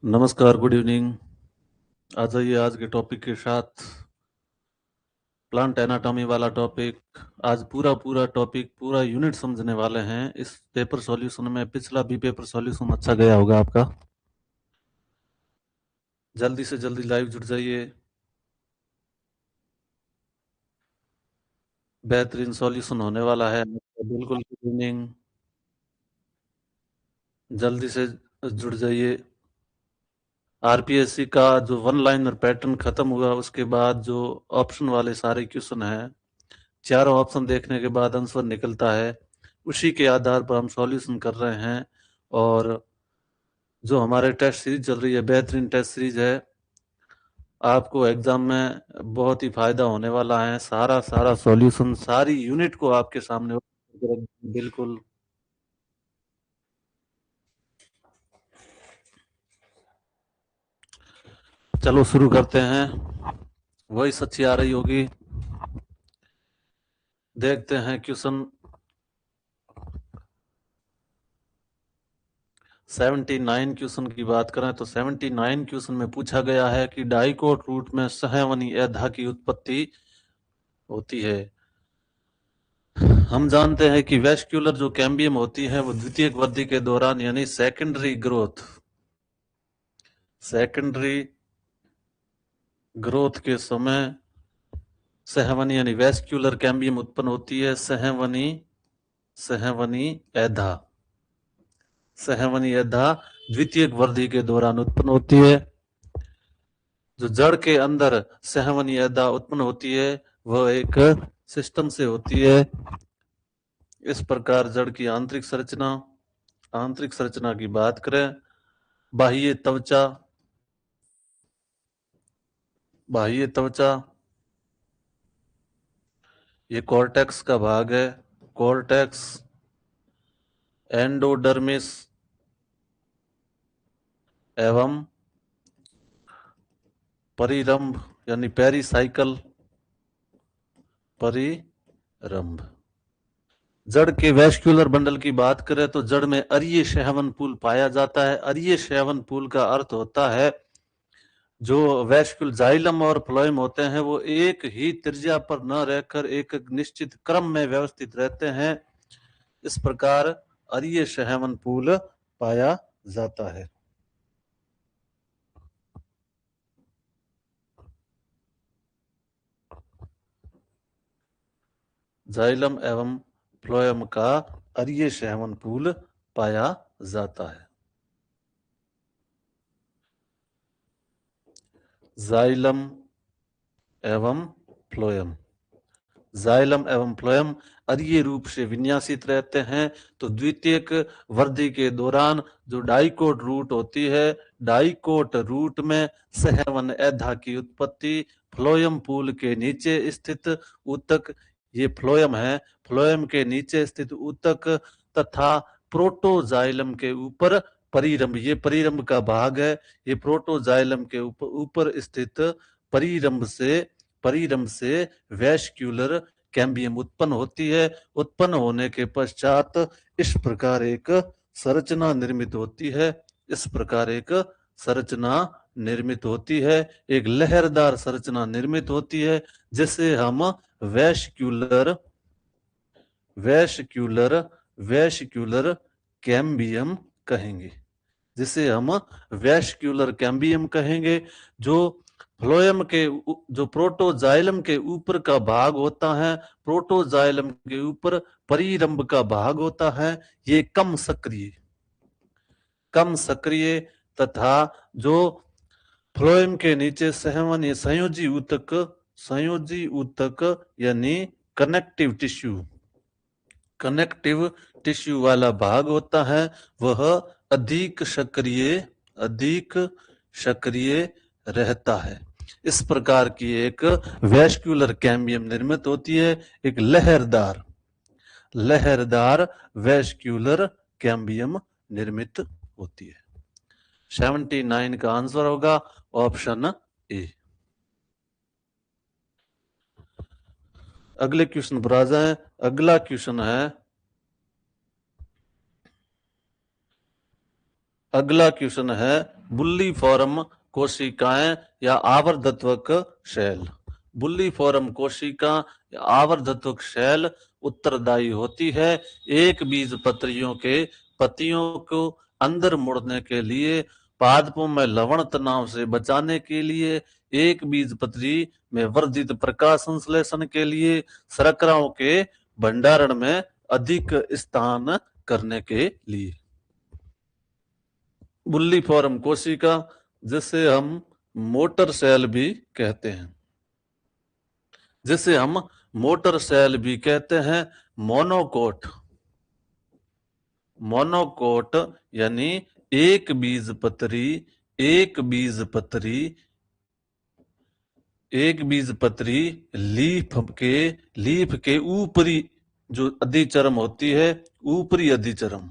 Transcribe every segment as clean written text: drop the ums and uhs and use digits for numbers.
नमस्कार, good evening. आ जाइए आज के टॉपिक के साथ। प्लांट एनाटॉमी वाला टॉपिक। आज पूरा टॉपिक, पूरा यूनिट समझने वाले हैं इस पेपर सॉल्यूशन में। पिछला भी पेपर सॉल्यूशन अच्छा गया होगा आपका। जल्दी से जल्दी लाइव जुड़ जाइए। बेहतरीन सॉल्यूशन होने वाला है, बिल्कुल गुड इवनिंग। जल्दी से जुड़ जाइए। आरपीएससी का जो वन लाइनर पैटर्न खत्म हुआ, उसके बाद जो ऑप्शन वाले सारे क्वेश्चन हैं, चारों ऑप्शन देखने के बाद आंसर निकलता है। उसी के आधार पर हम सॉल्यूशन कर रहे हैं। और जो हमारे टेस्ट सीरीज चल रही है, बेहतरीन टेस्ट सीरीज है। आपको एग्जाम में बहुत ही फायदा होने वाला है। सारा सारा सॉल्यूशन, सारी यूनिट को आपके सामने बिल्कुल। चलो शुरू करते हैं। वही सच्ची आ रही होगी। देखते हैं क्वेश्चन 79 क्वेश्चन की बात करें तो 79 क्वेश्चन में पूछा गया है कि डाइकोट रूट में सहवनी एधा की उत्पत्ति होती है। हम जानते हैं कि वेस्क्यूलर जो कैम्बियम होती है वो द्वितीयक वृद्धि के दौरान यानी सेकेंडरी ग्रोथ के समय सहवनी यानी वेस्क्यूलर कैम्बियम उत्पन्न होती है। सहवनी एधा सहवनी एधा द्वितीयक वृद्धि के दौरान उत्पन्न होती है। जो जड़ के अंदर सहवनी एधा उत्पन्न होती है वह एक सिस्टम से होती है। इस प्रकार जड़ की आंतरिक संरचना की बात करें, बाह्य त्वचा ये कॉर्टेक्स का भाग है। कॉर्टेक्स, एंडोडर्मिस एवं परिरंभ यानी परिरंभ। जड़ के वैस्कुलर बंडल की बात करें तो जड़ में अरीय श्रवण पुल पाया जाता है। अरीय श्रवण पुल का अर्थ होता है जो वैस्कुल जाइलम और फ्लोएम होते हैं वो एक ही त्रिज्या पर न रहकर एक निश्चित क्रम में व्यवस्थित रहते हैं। इस प्रकार अरीय श्रवण पुल पाया जाता है। जाइलम एवं फ्लोएम का अरीय श्रवण पुल पाया जाता है। जाइलम एवं फ्लोएम अरीय रूप से विन्यासित रहते हैं। तो द्वितीयक वृद्धि के दौरान जो डाइकोट रूट होती है, डाइकोट रूट में सहवन एधा की उत्पत्ति फ्लोएम पूल के नीचे स्थित ऊतक, ये फ्लोएम है, फ्लोएम के नीचे स्थित ऊतक तथा प्रोटोजाइलम के ऊपर परिरंभ, ये परिरंभ का भाग है। ये प्रोटोजाइलम के ऊपर स्थित परिरंभ से वैस्क्यूलर कैम्बियम उत्पन्न होती है। उत्पन्न होने के पश्चात इस प्रकार एक संरचना निर्मित होती है। एक लहरदार संरचना निर्मित होती है जिसे हम वैस्क्यूलर कैम्बियम कहेंगे। जो फ्लोएम के जो प्रोटोजाइलम के ऊपर का भाग होता है, प्रोटोजाइलम के ऊपर परिरंभ का भाग होता है, ये कम सक्रिय तथा जो फ्लोएम के नीचे संयोजी ऊतक यानी कनेक्टिव टिश्यू वाला भाग होता है, वह अधिक सक्रिय रहता है। इस प्रकार की एक वैस्कुलर कैम्बियम निर्मित होती है। एक लहरदार वैस्कुलर कैम्बियम निर्मित होती है। 79 का आंसर होगा ऑप्शन ए। अगले क्वेश्चन पर आ जाए। अगला क्वेश्चन है बुल्लीफॉर्म कोशिकाएं या आवर्धत्वक शैल। बुल्लीफॉर्म कोशिका या आवर्धत्वक शैल उत्तरदायी होती है एक बीज पत्रियों के पत्तियों को अंदर मुड़ने के लिए, पादपों में लवण तनाव से बचाने के लिए, एक बीज पत्री में वर्धित प्रकाश संश्लेषण के लिए, शर्कराओं के भंडारण में अधिक स्थान करने के लिए। बुल्लीफॉर्म कोशिका, जिसे हम मोटर सेल भी कहते हैं, जिसे हम मोटर सेल भी कहते हैं, मोनोकोट। मोनोकोट यानी एक बीज पत्री, एक बीज पत्री, एक बीज पत्री लीफ के ऊपरी जो अधिचर्म होती है, ऊपरी अधिचर्म,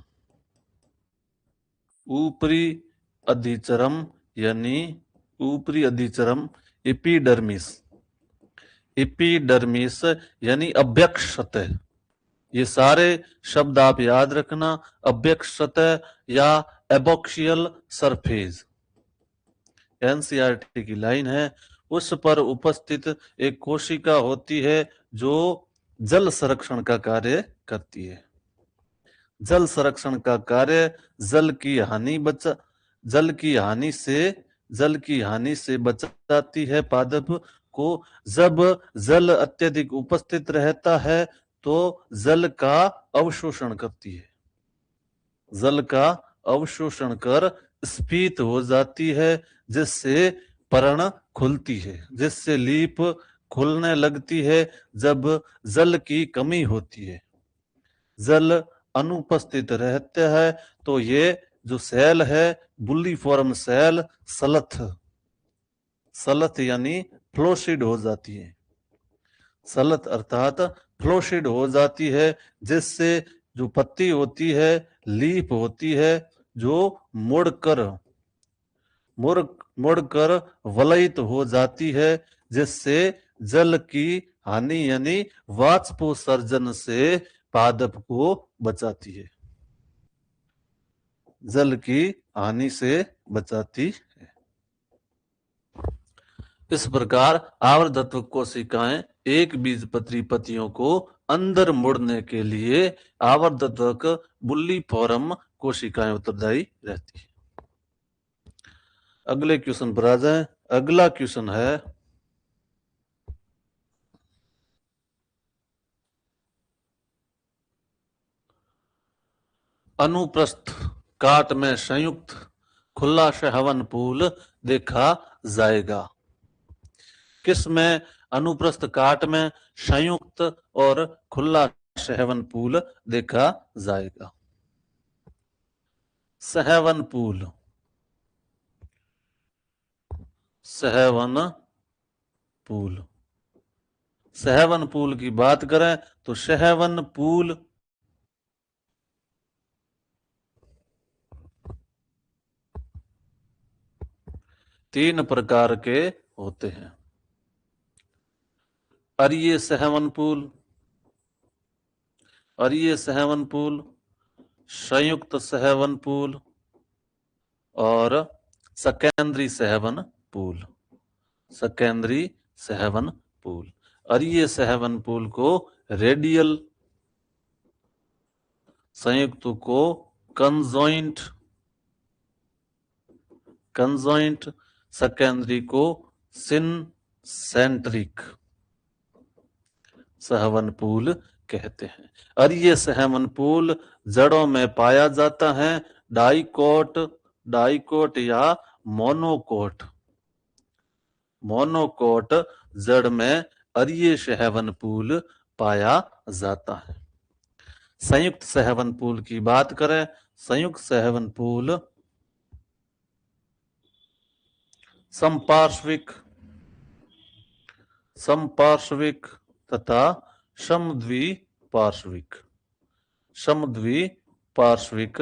ऊपरी अधिचर्म यानी ऊपरी अधिचर्म, एपिडर्मिस, एपिडर्मिस यानी अभ्यक्ष सतह। ये सारे शब्द आप याद रखना, अभ्यक्ष सतह या एबॉक्सियल सरफेस। एनसीईआरटी की लाइन है, उस पर उपस्थित एक कोशिका होती है जो जल संरक्षण का कार्य करती है। जल संरक्षण का कार्य जल की हानि से बचाती है पादप को। जब जल अत्यधिक उपस्थित रहता है तो जल का अवशोषण करती है, जल का अवशोषण कर स्फीत हो जाती है, जिससे पर्ण खुलती है, जिससे लीफ खुलने लगती है। जब जल की कमी होती है, जल अनुपस्थित रहता है, तो ये जो सेल है बुल्लीफॉर्म सेल सलथ यानी फ्लोसिड हो जाती है, सलथ अर्थात फ्लोसिड हो जाती है, जिससे जो पत्ती होती है, लीफ होती है, जो मुड़कर वलयित हो जाती है, जिससे जल की हानि यानी वाष्पोत्सर्जन से पादप को बचाती है, जल की हानि से बचाती है। इस प्रकार आवर्धत्व कोशिकाएं एक बीजपत्री पत्तियों को अंदर मुड़ने के लिए आवर्धत्वक बुल्लीफॉर्म कोशिकाएं उत्तरदायी रहती है। अगले क्वेश्चन पर आ जाएं। अगला क्वेश्चन है अनुप्रस्थ काट में संयुक्त खुला शहवन पूल देखा जाएगा। किस में अनुप्रस्थ काट में संयुक्त और खुला सहवन पूल देखा जाएगा? सहवन पूल, सहवन पूल, सहवन पूल की बात करें तो सहवन पूल तीन प्रकार के होते हैं। अरीय सहवन पूल, अरीय सहवन पूल, संयुक्त सहवन पूल और सकेंद्री सहवन पूल, सकेंद्री सहवन पूल। अरीय सहवन पूल को रेडियल, संयुक्त को कंजॉइंट, कंजॉइंट, सेकेंडरी को सिनसेंट्रिक सहवन पूल कहते हैं। अरीय सहवन पूल जड़ों में पाया जाता है, डाइकोट, डाइकोट या मोनोकोट। मोनोकोट जड़ में अरीय सहवन पूल पाया जाता है। संयुक्त सहवन पूल की बात करें, संयुक्त सहवन पूल समपार्श्विक, समपार्श्विक तथा समद्विपार्श्विक, समद्विपार्श्विक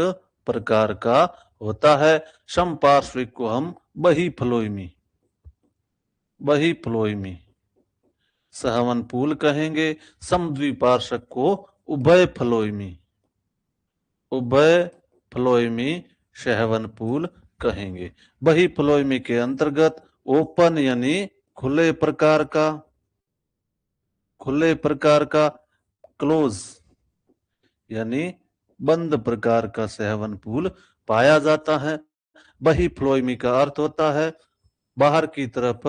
प्रकार का होता है। समपार्श्विक को हम बहिफ्लोएमी, बहिफ्लोएमी सहवन पूल कहेंगे। समद्विपार्श्विक को उभयफ्लोएमी, उभयफ्लोएमी सहवन पूल कहेंगे। बही फ्लोएमी के अंतर्गत ओपन यानी खुले प्रकार का, क्लोज यानी बंद प्रकार का सेहवन पूल पाया जाता है। बही फ्लोएमी का अर्थ होता है बाहर की तरफ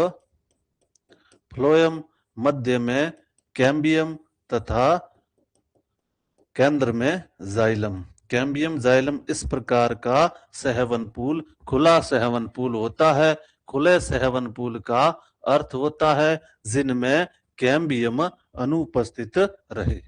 फ्लोएम, मध्य में कैम्बियम तथा केंद्र में जाइलम। कैम्बियम जाइलम इस प्रकार का सेहवन पूल खुला सेहवन पूल होता है। खुले सेहवन पूल का अर्थ होता है जिनमें कैम्बियम अनुपस्थित रहे।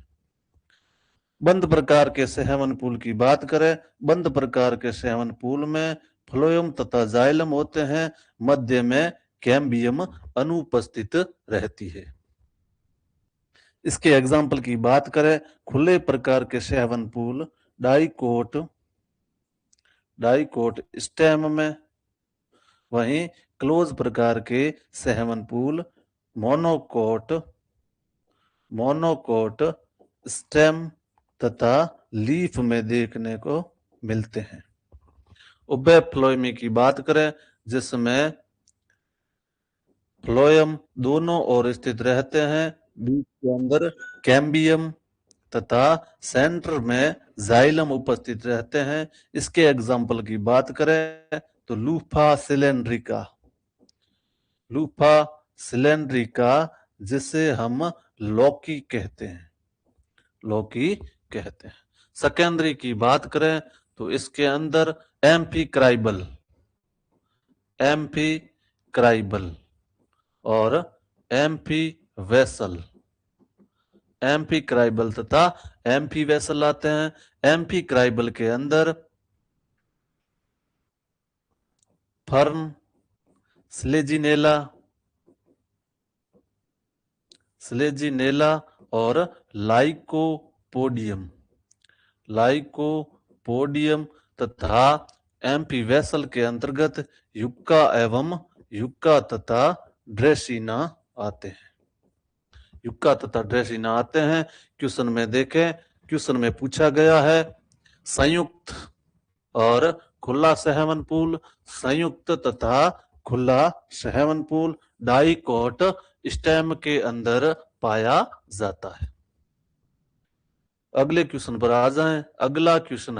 बंद प्रकार के सेहवन पूल की बात करें, बंद प्रकार के सेहवन पूल में फ्लोएम तथा जाइलम होते हैं, मध्य में कैम्बियम अनुपस्थित रहती है। इसके एग्जाम्पल की बात करें, खुले प्रकार के सेहवन पूल डाइकोट स्टेम में, वहीं क्लोज प्रकार के सेहवन पूल मोनोकोट स्टेम तथा लीफ में देखने को मिलते हैं। उभय फ्लोएमी की बात करें जिसमें फ्लोएम दोनों ओर स्थित रहते हैं, बीच के अंदर कैम्बियम तथा सेंटर में जाइलम उपस्थित रहते हैं। इसके एग्जाम्पल की बात करें तो लूफा सिलेंड्रिका जिसे हम लौकी कहते हैं। सेकेंडरी की बात करें तो इसके अंदर एम्फीक्राइबल और एम्फीक्राइबल तथा एम्फीवेसल आते हैं। एम्फीक्राइबल के अंदर फर्न, स्लेजिनेला और लाइकोपोडियम तथा एम्फीवेसल के अंतर्गत युक्का तथा ड्रेसिना आते हैं। क्वेश्चन में देखें, क्वेश्चन में पूछा गया है संयुक्त और खुला सेहवन पूल, संयुक्त तथा खुला सेहवन पूल डाइकोट स्टेम के अंदर पाया जाता है। अगले क्वेश्चन पर आ जाएं। अगला क्वेश्चन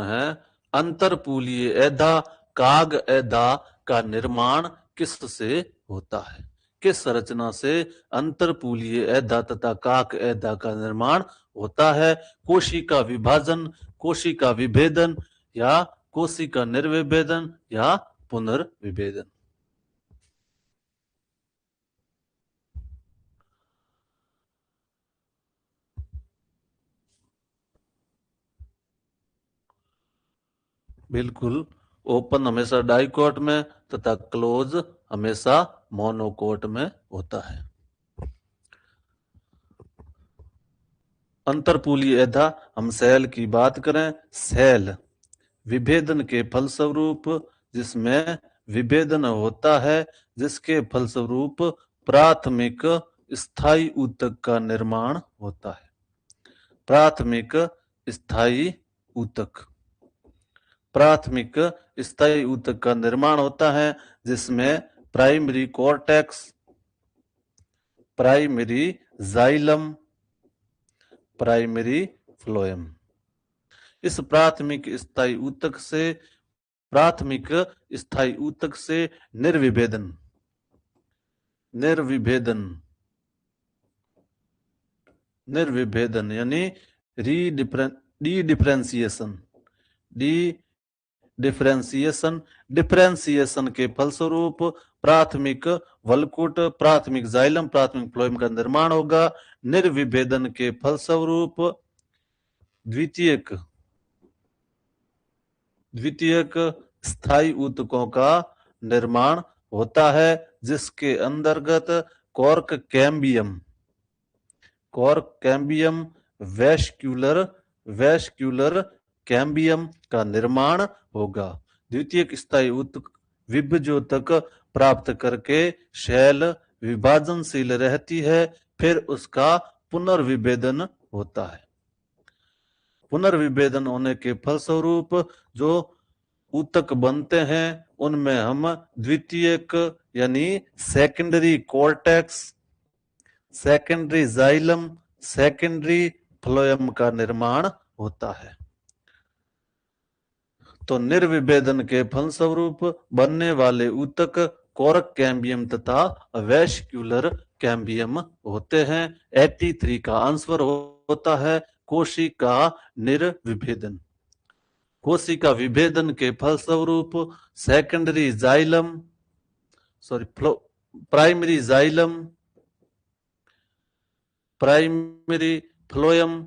है अंतरपूलीय एधा काग एधा का निर्माण किससे होता है? किस संरचना से अंतरपूलीय एधा तथा काक एधा का निर्माण होता है? कोशिका विभाजन, कोशिका विभेदन या कोशिका निर्विभेदन या पुनर्विभेदन? बिल्कुल, ओपन हमेशा डाइकोट में तथा क्लोज हमेशा मोनोकोट में होता है। अंतरपूलीय एधा, हम सेल की बात करें, सेल विभेदन के फलस्वरूप, जिसमें विभेदन होता है जिसके फलस्वरूप प्राथमिक स्थायी ऊतक का निर्माण होता है। प्राथमिक स्थायी ऊतक का निर्माण होता है जिसमें primary cortex, primary xylem, primary phloem. इस प्राथमिक स्थायी ऊतक से निर्विभेदन यानी डिफरेंशिएशन के फलस्वरूप प्राथमिक वल्कुट, प्राथमिक जाइलम, प्राथमिक फ्लोएम का निर्माण होगा। निर्विभेदन के फलस्वरूप द्वितीयक स्थायी ऊतकों का निर्माण होता है जिसके अंतर्गत कॉर्क कैम्बियम वैस्क्यूलर कैम्बियम का निर्माण होगा। द्वितीयक स्थायी ऊतक विभजोतक प्राप्त करके शैल विभाजनशील रहती है, फिर उसका पुनर्विभेदन होता है। पुनर्विभेदन होने के फलस्वरूप जो ऊतक बनते हैं उनमें हम द्वितीयक यानी secondary cortex, secondary xylem, secondary phloem का निर्माण होता है। तो निर्विभेदन के फलस्वरूप बनने वाले ऊतक कोरक कैम्बियम तथा वेस्क्यूलर कैम्बियम होते हैं। 83 का आंसर होता है कोशिका निर्विभेदन। कोशिका विभेदन के फलस्वरूप secondary xylem primary xylem, primary phloem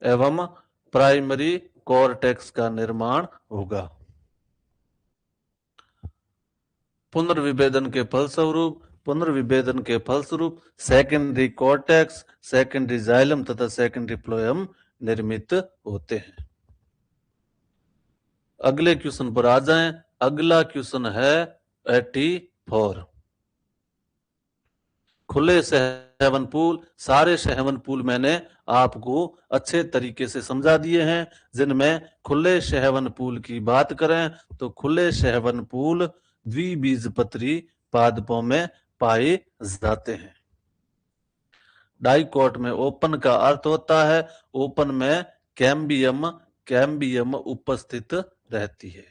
एवं प्राइमरी कॉर्टेक्स का निर्माण होगा। पुनर्विभेदन के फलस्वरूप सेकेंडरी कॉर्टेक्स, सेकेंडरी जाइलम तथा सेकेंडरी फ्लोएम निर्मित होते हैं। अगले क्वेश्चन पर आ जाएं। अगला क्वेश्चन है 84। खुले सहवन पूल। सारे सहवन पूल मैंने आपको अच्छे तरीके से समझा दिए हैं। जिनमें खुले सहवन पूल की बात करें तो खुले सहवन पूल द्विबीजपत्री पादपों में पाए जाते हैं। डाइकोट में ओपन का अर्थ होता है ओपन में कैम्बियम उपस्थित रहती है।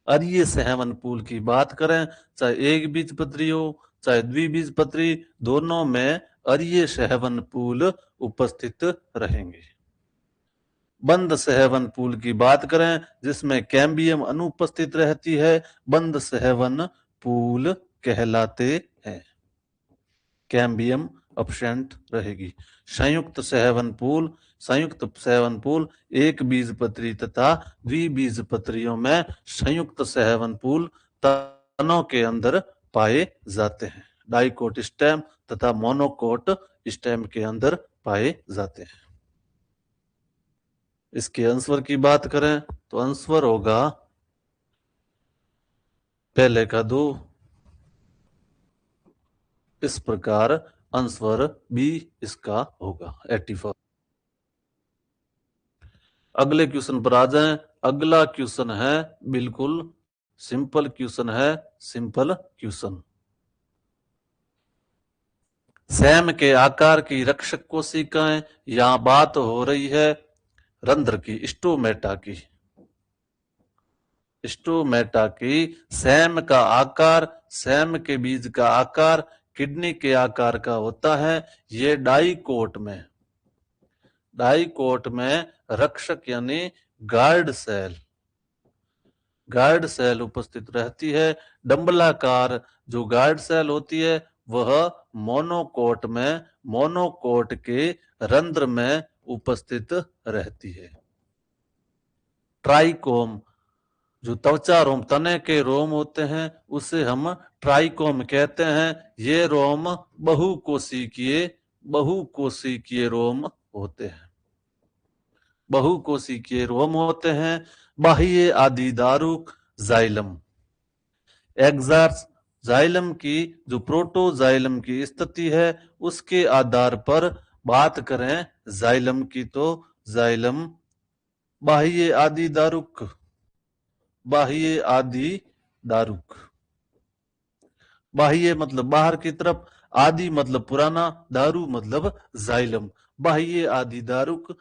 अरीय सहवन पूल की बात करें चाहे एक बीजपत्री हो चाहे द्विबीजपत्री, दोनों में अरीय सहवन पूल उपस्थित रहेंगे। बंद सहवन पूल की बात करें जिसमें कैम्बियम अनुपस्थित रहती है, बंद सहवन पूल कहलाते हैं। कैम्बियम अब्सेंट रहेगी। संयुक्त सहवन पूल एक बीजपत्री तथा द्विबीजपत्रियों में संयुक्त सहवन पूल तनों के अंदर पाए जाते हैं। डाइकोट स्टेम तथा मोनोकोट स्टेम के अंदर पाए जाते हैं। इसके आंसर की बात करें तो आंसर होगा पहले का 2। इस प्रकार आंसर बी इसका होगा 84। अगले क्वेश्चन पर आ जाएं। अगला क्वेश्चन है बिल्कुल सिंपल क्वेश्चन। सैम के आकार की रक्षक कोशिकाएं। यहां बात हो रही है रंध्र की, स्टोमेटा की। सैम के बीज का आकार किडनी के आकार का होता है। ये डाइकोट में रक्षक यानी गार्ड सेल उपस्थित रहती है। डंबलाकार जो गार्ड सेल होती है वह मोनोकोट के रंध्र में उपस्थित रहती है। ट्राइकोम जो त्वचा रोम तने के रोम होते हैं उसे हम ट्राइकोम कहते हैं। ये रोम बहुकोशिकीय रोम होते हैं। बाह्य आदिदारुक जाइलम एग्जार्स जाइलम की जो प्रोटोजाइलम की स्थिति है उसके आधार पर बात करें जाइलम की तो जाइलम बाह्य आदिदारुक, बाह्य मतलब बाहर की तरफ, आदि मतलब पुराना, दारू मतलब जाइलम। बाह्य आदिदारुक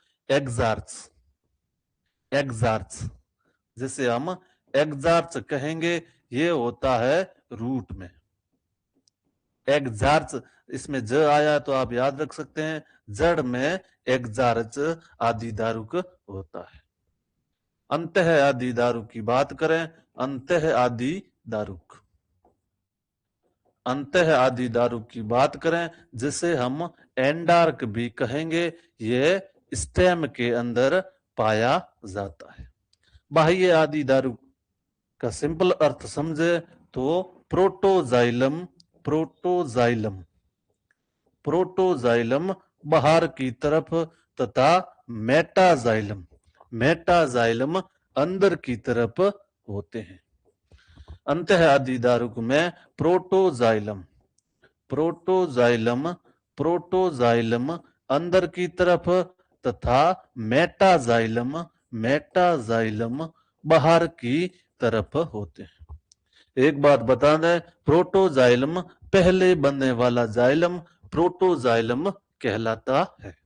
एग्जार्च जैसे हम एग्जार्च कहेंगे ये होता है रूट में। एग्जार्च इसमें ज आया तो आप याद रख सकते हैं जड़ में एग्जार्च आदिदारुक होता है। अंतः आदिदारुक की बात करें अंतः आदिदारुक की बात करें जिसे हम एंडार्क भी कहेंगे, ये स्टेम के अंदर पाया जाता है। बाह्य आदिदारुक का सिंपल अर्थ समझे तो प्रोटोजाइलम बाहर की तरफ तथा मेटाजाइलम अंदर की तरफ होते हैं। अंतः आदिदारुक में प्रोटोजाइलम अंदर की तरफ तथा मेटाजाइलम बाहर की तरफ होते हैं। एक बात बता दें, प्रोटोजाइलम पहले बनने वाला जाइलम प्रोटोजाइलम कहलाता है।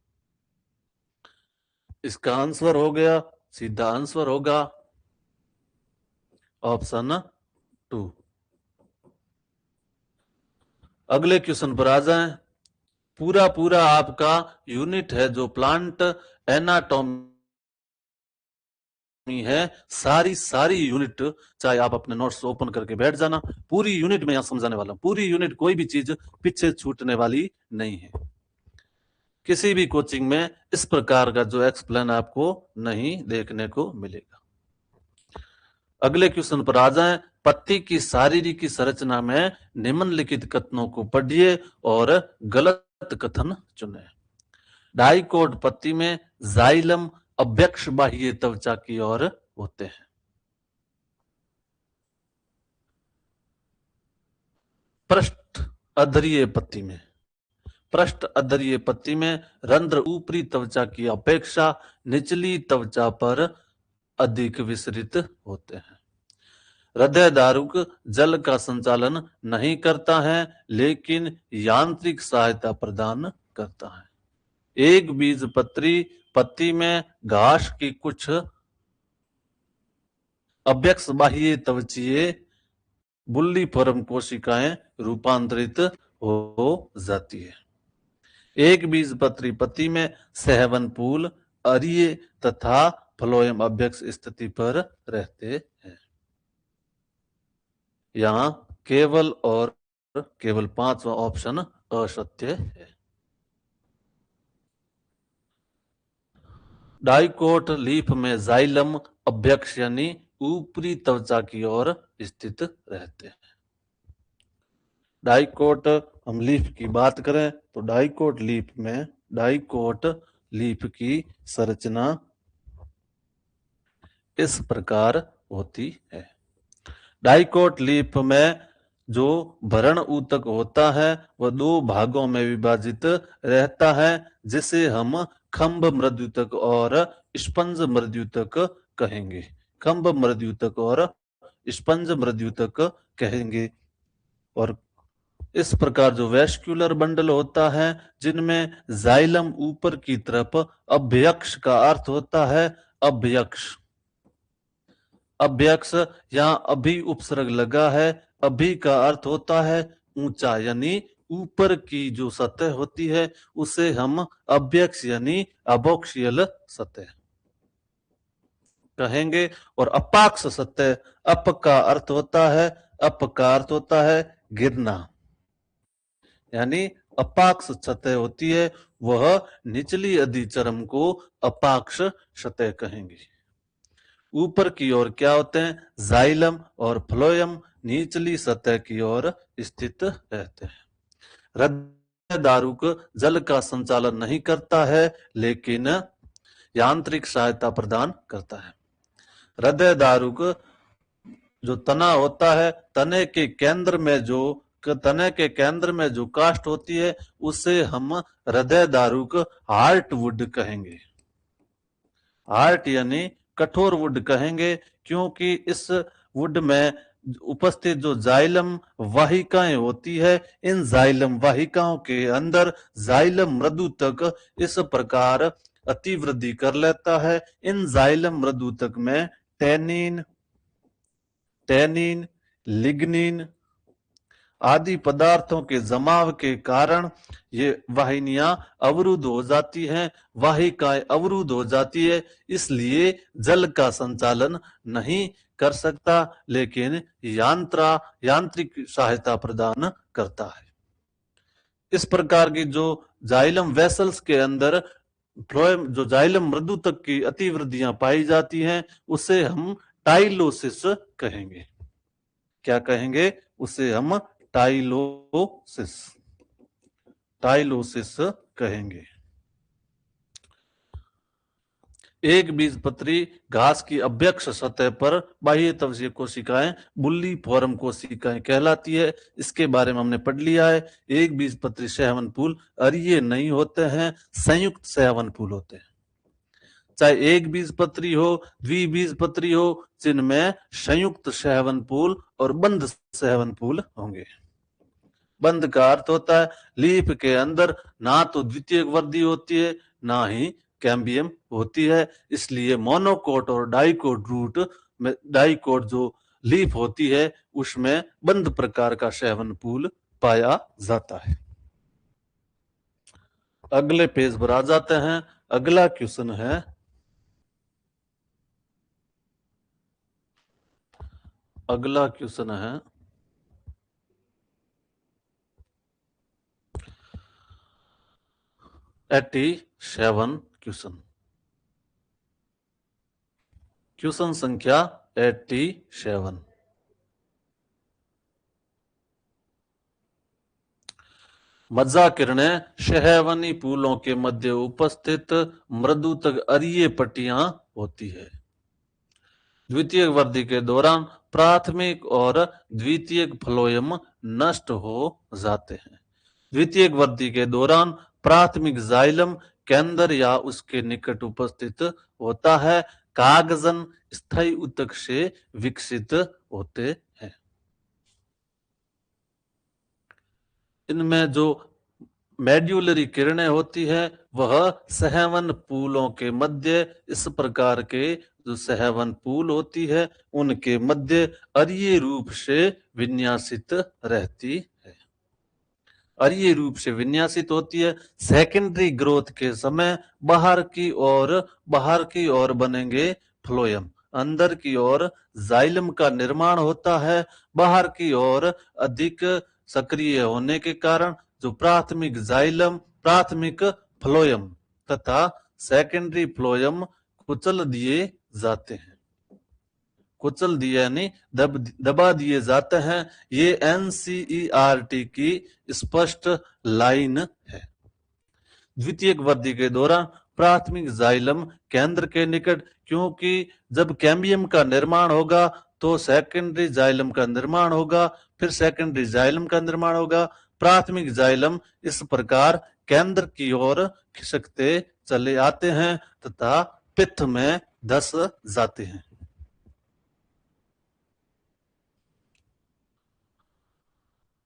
इसका आंसर हो गया, सीधा आंसर होगा ऑप्शन 2। अगले क्वेश्चन पर आ जाएं। पूरा पूरा आपका यूनिट है जो प्लांट एनाटॉमी है, सारी यूनिट, चाहे आप अपने नोट्स ओपन करके बैठ जाना, पूरी यूनिट में यहां समझाने वाला हूं। पूरी यूनिट, कोई भी चीज पीछे छूटने वाली नहीं है। किसी भी कोचिंग में इस प्रकार का जो एक्सप्लेन आपको नहीं देखने को मिलेगा। अगले क्वेश्चन पर आ जाएं। पत्ती की शारीरिक संरचना में निम्नलिखित कथनों को पढ़िए और गलत कथन चुने। डाइकोट पत्ती में जाइलम अभ्यक्ष बाह्य त्वचा की ओर होते हैं। पृष्ठ अधरीय पत्ती में रंध्र ऊपरी त्वचा की अपेक्षा निचली त्वचा पर अधिक विस्तृत होते हैं। हृदय दारुक जल का संचालन नहीं करता है, लेकिन यांत्रिक सहायता प्रदान करता है। एक बीजपत्री पत्ती में घास की कुछ अभ्यक्ष बाह्य त्वचीय बुल्लीफॉर्म कोशिकाएं रूपांतरित हो जाती है। एक बीजपत्री पत्ती में सहवन पूल, अरीय तथा फ्लोएम अभ्यक्ष स्थिति पर रहते हैं। यहाँ केवल पांचवा ऑप्शन असत्य है। डाइकोट लीफ में जाइलम अभ्यक्ष यानी ऊपरी त्वचा की ओर स्थित रहते हैं। डाइकोट हम लीफ की बात करें तो डाइकोट लीफ की संरचना इस प्रकार होती है। डाइकोट लीफ में जो भरण ऊतक होता है वह दो भागों में विभाजित रहता है, जिसे हम खंभ मृद्युतक और स्पंज मृद्युतक कहेंगे। खंभ मृद्युतक और स्पंज मृद्युतक कहेंगे। और इस प्रकार जो वेस्क्यूलर बंडल होता है, जिनमें जाइलम ऊपर की तरफ अभ्यक्ष का अर्थ होता है अभ्यक्ष यहाँ अभी उपसर्ग लगा है। अभी का अर्थ होता है ऊंचा, यानी ऊपर की जो सतह होती है उसे हम अभ्यक्ष यानी अबोक्सियल सतह कहेंगे। और अपाक्ष सतह, अप का अर्थ होता है गिरना, यानी अपाक्ष सतह होती है वह निचली अधिचर्म को अपाक्ष सतह कहेंगे। ऊपर की ओर क्या होते हैं? जाइलम और फ्लोएम निचली सतह की ओर स्थित रहते हैं। हृदय दारुक जल का संचालन नहीं करता है, लेकिन यांत्रिक सहायता प्रदान करता है। हृदय दारुक जो तना होता है, तने के केंद्र में जो कास्ट होती है उसे हम हृदय दारुक हार्टवुड कहेंगे। हार्ट यानी कठोर वुड कहेंगे, क्योंकि इस वुड में उपस्थित जो जाइलम वाहिकाएं होती है, इन जाइलम वाहिकाओं के अंदर जाइलम मृदुतक इस प्रकार अतिवृद्धि कर लेता है। इन जाइलम मृदुतक में टेनिन, लिग्निन आदि पदार्थों के जमाव के कारण ये वाहिनियां अवरुद्ध हो जाती हैं, वाहिकाएं अवरुद्ध हो जाती है, इसलिए जल का संचालन नहीं कर सकता, लेकिन यांत्रिक सहायता प्रदान करता है। इस प्रकार की जो जाइलम वेसल्स के अंदर जो जाइलम मृदुतक की अतिवृद्धियां पाई जाती हैं उसे हम टाइलोसिस कहेंगे। क्या कहेंगे? उसे हम टाइलोसिस कहेंगे। एक बीजपत्री घास की अभ्यक्ष सतह पर बाह्य तवचीय कोशिकाएं बुल्ली फॉर्म कोशिकाएं कहलाती है। इसके बारे में हमने पढ़ लिया है। एक बीजपत्री सेवन फूल अरिये नहीं होते हैं, संयुक्त सेवन फूल होते हैं। चाहे एक बीजपत्री हो, द्विबीजपत्री हो, जिनमें संयुक्त सेवन फूल और बंद सेवन फूल होंगे। बंद का अर्थ होता है लीफ के अंदर ना तो द्वितीयक वृद्धि होती है, ना ही कैम्बियम होती है। इसलिए मोनोकोट और डाइकोट रूट में, डाइकोट जो लीफ होती है उसमें बंद प्रकार का सेवन फूल पाया जाता है। अगले पेज पर आ जाते हैं। अगला क्वेश्चन है अगला क्वेश्चन है 87 क्वेश्चन। क्वेश्चन संख्या 87। मज्जा किरणें शहवनी फूलों के मध्य उपस्थित मृदु तक अरीय पट्टियां होती है। द्वितीयक वृद्धि के दौरान प्राथमिक और द्वितीयक फ्लोएम नष्ट हो जाते हैं। द्वितीयक वृद्धि के दौरान प्राथमिक जाइलम केंद्र या उसके निकट उपस्थित होता है। कागजन स्थायी ऊतक से विकसित होते हैं। इनमें जो मेड्यूलरी किरणें होती है वह सहवन फूलों के मध्य, इस प्रकार के जो सहवन फूल होती है उनके मध्य अरीय रूप से विन्यासित रहती है। अरीय रूप से विन्यासित होती है। सेकेंडरी ग्रोथ के समय बाहर की ओर बनेंगे फ्लोएम। अंदर की ओर जाइलम का निर्माण होता है। बाहर की ओर अधिक सक्रिय होने के कारण जो प्राथमिक जाइलम, प्राथमिक फ्लोएम तथा सेकेंडरी फ्लोएम कुचल दिए जाते हैं। कुचल दिए यानी दबा दिए जाते हैं। ये एनसीईआरटी की स्पष्ट लाइन है। द्वितीयक वृद्धि के दौरान प्राथमिक जाइलम केंद्र के निकट, क्योंकि जब कैम्बियम का निर्माण होगा तो सेकेंडरी जाइलम का निर्माण होगा, फिर सेकेंडरी जाइलम का निर्माण होगा। प्राथमिक जाइलम इस प्रकार केंद्र की ओर खिसकते चले आते हैं तथा पित्त में धस जाते हैं।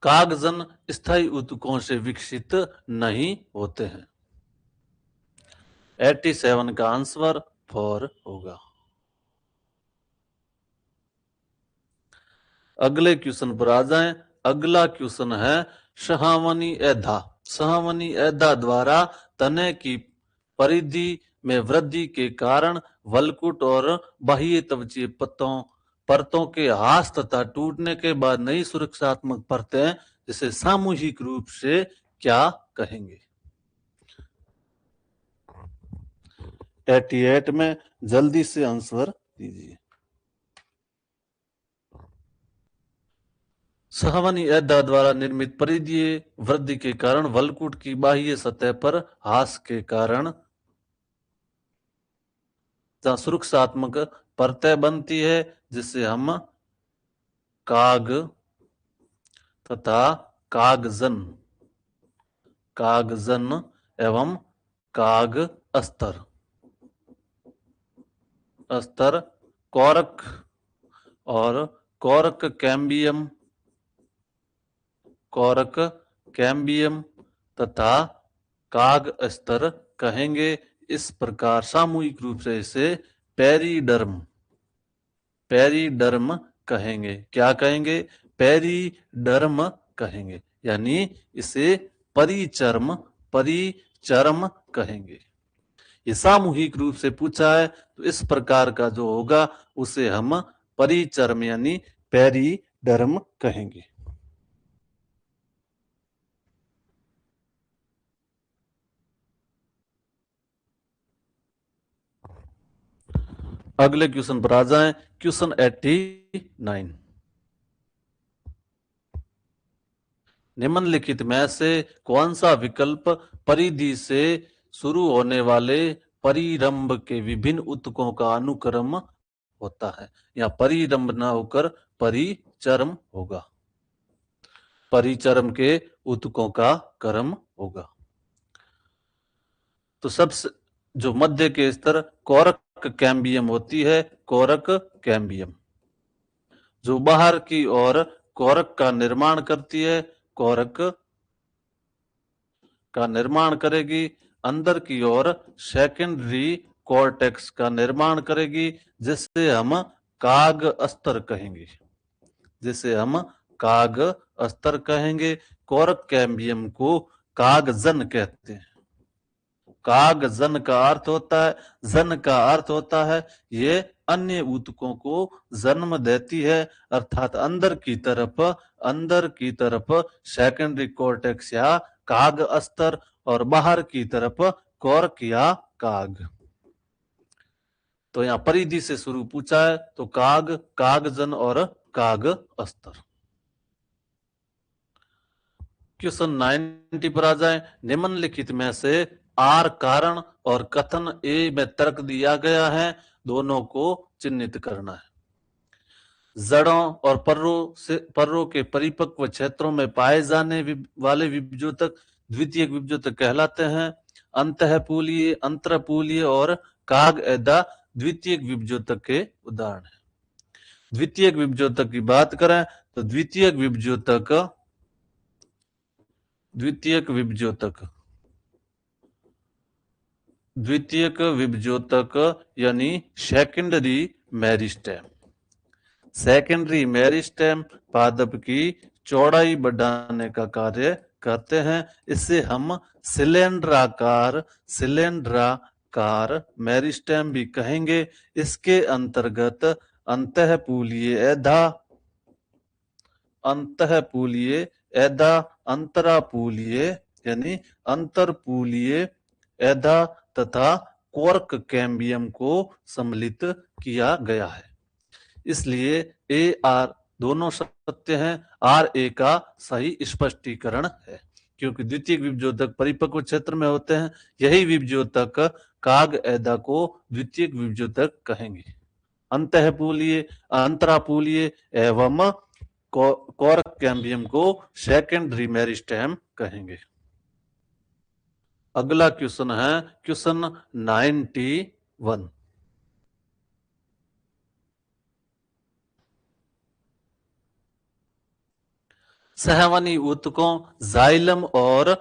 कागजन स्थायी ऊतकों से विकसित नहीं होते हैं। 87 का आंसर 4 होगा। अगले क्वेश्चन पर आ जाएं। अगला क्वेश्चन है सहावनी एधा। सहावनी एधा द्वारा तने की परिधि में वृद्धि के कारण वलकुट और बाह्य त्वचीय परतों के ह्रास तथा टूटने के बाद नई सुरक्षात्मक परतें जिसे सामूहिक रूप से क्या कहेंगे। 88 में जल्दी से आंसर दीजिए। सहावनी एधा द्वारा निर्मित परिधीय वृद्धि के कारण वलकुट की बाह्य सतह पर ह्रास के कारण जहां सुरक्षात्मक परतें बनती है जिसे हम काग तथा कागजन एवं काग अस्तर कोरक और कोरक कैम्बियम तथा काग अस्तर कहेंगे। इस प्रकार सामूहिक रूप से इसे पेरीडर्म कहेंगे। क्या कहेंगे? पेरीडर्म कहेंगे, यानी इसे परिचर्म कहेंगे। ये सामूहिक रूप से पूछा है तो इस प्रकार का जो होगा उसे हम परिचर्म यानी पेरीडर्म कहेंगे। अगले क्वेश्चन पर आ जाएं। क्वेश्चन 89। निम्नलिखित में से कौन सा विकल्प परिधि से शुरू होने वाले परिरंभ के विभिन्न ऊतकों का अनुक्रम होता है। यहाँ परिरंभ ना होकर परिचर्म होगा, परिचर्म के ऊतकों का क्रम होगा। तो सबसे जो मध्य के स्तर कोरक कैम्बियम होती है, कोरक कैम्बियम जो बाहर की ओर कोरक का निर्माण करती है, कोरक का निर्माण करेगी, अंदर की ओर सेकेंडरी कॉर्टेक्स का निर्माण करेगी, जिसे हम काग अस्तर कहेंगे, जिसे हम काग अस्तर कहेंगे। कोरक कैम्बियम को कागजन कहते हैं। कागजन का अर्थ होता है, जन का अर्थ होता है ये अन्य ऊतकों को जन्म देती है, अर्थात अंदर की तरफ सेकेंडरी कॉर्टेक्स या काग अस्तर और बाहर की तरफ कोर्क या काग। तो यहाँ परिधि से शुरू पूछा है तो काग, कागजन और काग अस्तर। क्वेश्चन 90 पर आ जाए। निम्नलिखित में से आर कारण और कथन ए में तर्क दिया गया है, दोनों को चिन्हित करना है। जड़ों और पर्रों के परिपक्व क्षेत्रों में पाए जाने वाले विभजोतक द्वितीयक विभजोतक कहलाते हैं। अंतःपूलीय, अंतरपूलीय और काग एदा द्वितीयक विभजोतक के उदाहरण है। द्वितीयक विभजोतक की बात करें तो द्वितीयक विभजोतक यानी सेकेंडरी मेरिस्टेम। सेकेंडरी मेरिस्टेम पादप की चौड़ाई बढ़ाने का कार्य करते हैं। इससे हम सिलेंडराकार मेरिस्टेम भी कहेंगे। इसके अंतर्गत अंतःपूलीय एदा अंतरापूलीय यानी अंतरपूलीय एदा तथा कोर्क कैम्बियम को सम्मिलित किया गया है। इसलिए ए आर दोनों सत्य हैं। आर ए का सही स्पष्टीकरण है, क्योंकि द्वितीयक विभजोतक परिपक्व क्षेत्र में होते हैं। यही विभजोतक काग एदा को द्वितीयक विभजोतक कहेंगे। अंतःपूलीय, अंतरापूलीय एवं कोर्क कैम्बियम को सेकेंडरी मेरिस्टेम कहेंगे। अगला क्वेश्चन है क्वेश्चन 91। सहवनी ऊतकों जाइलम और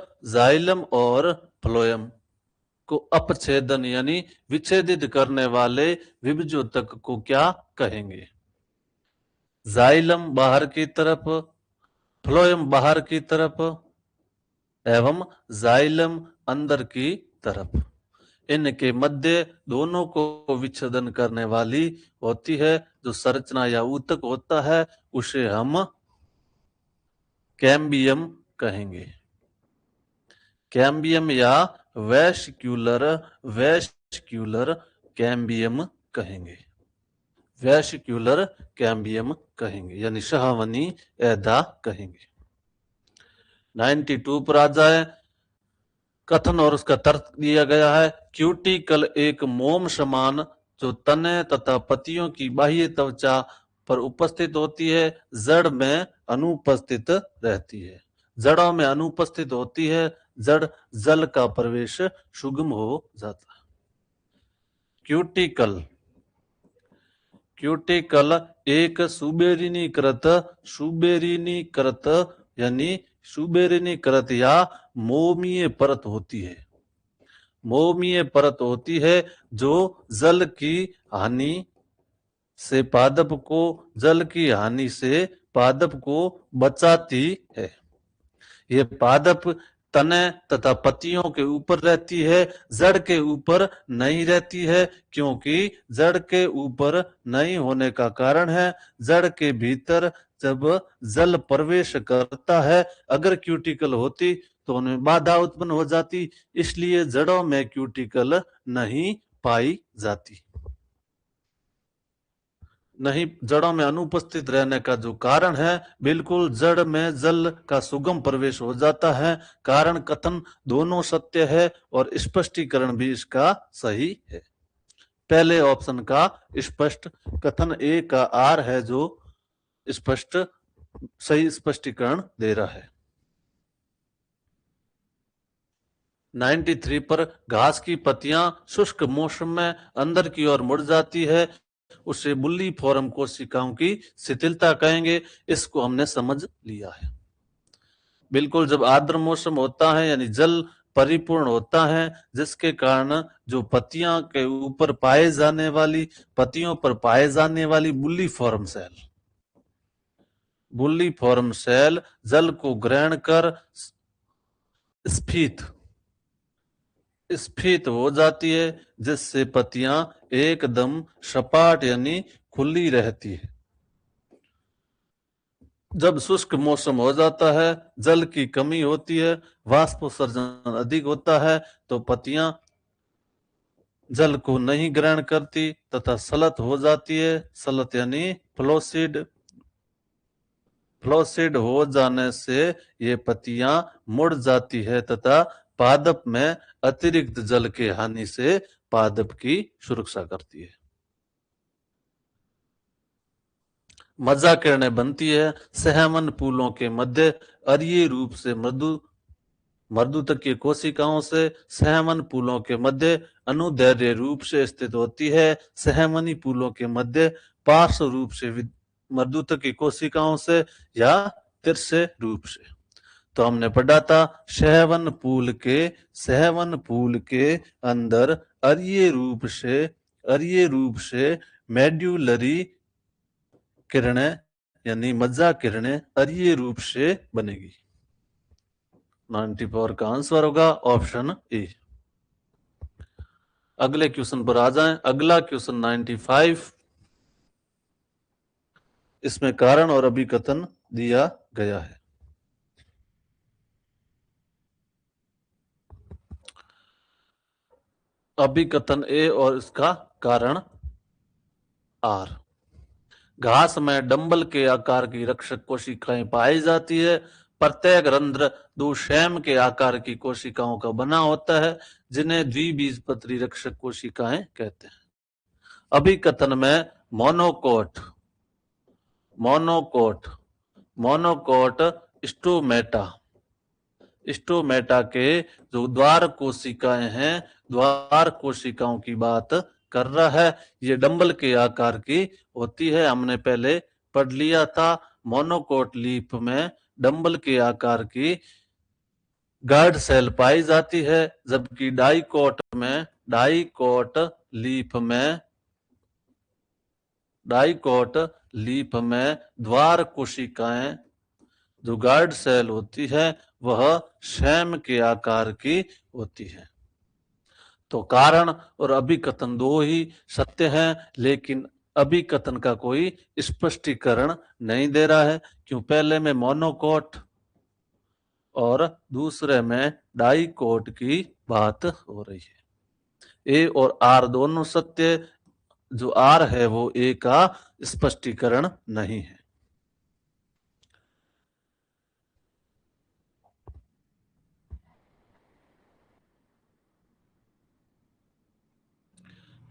फ्लोएम को अपछेदन यानी विच्छेदित करने वाले विभजोतक को क्या कहेंगे? जाइलम बाहर की तरफ, फ्लोएम बाहर की तरफ एवं जाइलम अंदर की तरफ। इनके मध्य दोनों को विच्छेदन करने वाली होती है जो संरचना या ऊतक होता है, उसे हम कैम्बियम कहेंगे। कैम्बियम या वेसिक्यूलर कैम्बियम कहेंगे। वेसिक्यूलर कैम्बियम कहेंगे यानी सहवनी एदा कहेंगे। 92 पर आ जाए। कथन और उसका तर्क दिया गया है। क्यूटिकल एक मोम समान जो तने तथा पत्तियों की बाह्य त्वचा पर उपस्थित होती है, जड़ में अनुपस्थित रहती है। जड़ों में अनुपस्थित होती है, जड़ जल का प्रवेश सुगम हो जाता है। क्यूटिकल एक सुबेरिनीकृत यानी सुबेरिनीकृत या मोमीय परत होती है। मोमीय परत होती है जो जल की हानि से पादप को बचाती है। ये पादप तने तथा पत्तियों के ऊपर रहती है, जड़ के ऊपर नहीं रहती है, क्योंकि जड़ के ऊपर नहीं होने का कारण है जड़ के भीतर जब जल प्रवेश करता है, अगर क्यूटिकल होती तो उनमें बाधा उत्पन्न हो जाती, इसलिए जड़ों में क्यूटिकल नहीं पाई जाती। नहीं, जड़ों में अनुपस्थित रहने का जो कारण है, बिल्कुल जड़ में जल का सुगम प्रवेश हो जाता है। कारण कथन दोनों सत्य है और स्पष्टीकरण भी इसका सही है। पहले ऑप्शन का स्पष्ट कथन ए का आर है जो स्पष्ट सही स्पष्टीकरण दे रहा है। 93 पर घास की पत्तियां शुष्क मौसम में अंदर की ओर मुड़ जाती है, उसे बुल्ली फॉर्म कोशिकाओं की शिथिलता कहेंगे। इसको हमने समझ लिया है। बिल्कुल, जब आर्द्र मौसम होता है यानी जल परिपूर्ण होता है, जिसके कारण जो पत्तियां के ऊपर पाए जाने वाली पत्तियों पर पाए जाने वाली बुल्ली फॉर्म सेल जल को ग्रहण कर स्फीत स्फीत हो जाती है, जिससे पत्तियां एकदम सपाट यानी खुली रहती है। जब शुष्क मौसम हो जाता है, जल की कमी होती है, वाष्पोत्सर्जन अधिक होता है, तो पत्तियां जल को नहीं ग्रहण करती तथा सलत हो जाती है। सलत यानी फ्लोसिड हो जाने से ये पत्तियां मुड़ जाती है तथा पादप में अतिरिक्त जल के हानि से पादप की सुरक्षा करती है। मज्जा किरणें बनती है सहमन फूलों के मध्य अरीय रूप से मर्दुतकीय कोशिकाओं से। सहमन फूलों के मध्य अनुदैर्घ्य रूप से स्थित होती है। सहमनी फूलों के मध्य पार्श्व रूप से मर्दुतकीय कोशिकाओं से या तिरछे रूप से। तो हमने पढ़ा था सहवन फूल के अंदर अरीय रूप से मेड्यूलरी किरणें यानी मज्जा किरणें अरीय रूप से बनेगी। 94 का आंसर होगा ऑप्शन ए। अगले क्वेश्चन पर आ जाएं। अगला क्वेश्चन 95, इसमें कारण और अभिकथन दिया गया है। अभिकथन ए और इसका कारण आर। घास में डंबल के आकार की रक्षक कोशिकाएं पाई जाती है। प्रत्येक रंध्र दो शैम के आकार की कोशिकाओं का बना होता है, जिन्हें द्विबीजपत्री रक्षक कोशिकाएं कहते हैं। अभिकथन में मोनोकोट स्टोमेटा के जो द्वार कोशिकाएं हैं, द्वार कोशिकाओं की बात कर रहा है। ये डंबल के आकार की होती है, हमने पहले पढ़ लिया था। मोनोकोट लीफ में डंबल के आकार की गार्ड सेल पाई जाती है, जबकि डाइकोट लीफ में द्वार कोशिकाएं जो गार्ड सेल होती है वह शैम के आकार की होती है। तो कारण और अभिकथन दो ही सत्य हैं, लेकिन अभिकथन का कोई स्पष्टीकरण नहीं दे रहा है, क्यों पहले में मोनोकोट और दूसरे में डाइकोट की बात हो रही है। ए और आर दोनों सत्य, जो आर है वो ए का स्पष्टीकरण नहीं है।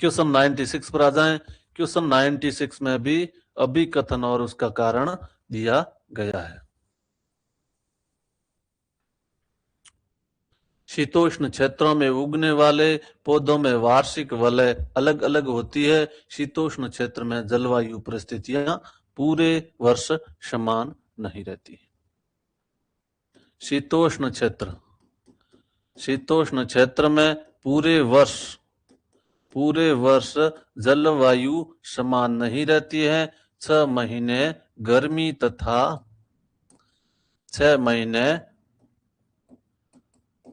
क्वेश्चन 96 पर आ जाएं। क्वेश्चन 96 में भी अभिकथन और उसका कारण दिया गया है। शीतोष्ण क्षेत्रों में उगने वाले पौधों में वार्षिक वलय अलग अलग होती है। शीतोष्ण क्षेत्र में जलवायु परिस्थितियां पूरे वर्ष समान नहीं रहती। शीतोष्ण क्षेत्र में पूरे वर्ष जलवायु समान नहीं रहती है। 6 महीने गर्मी तथा 6 महीने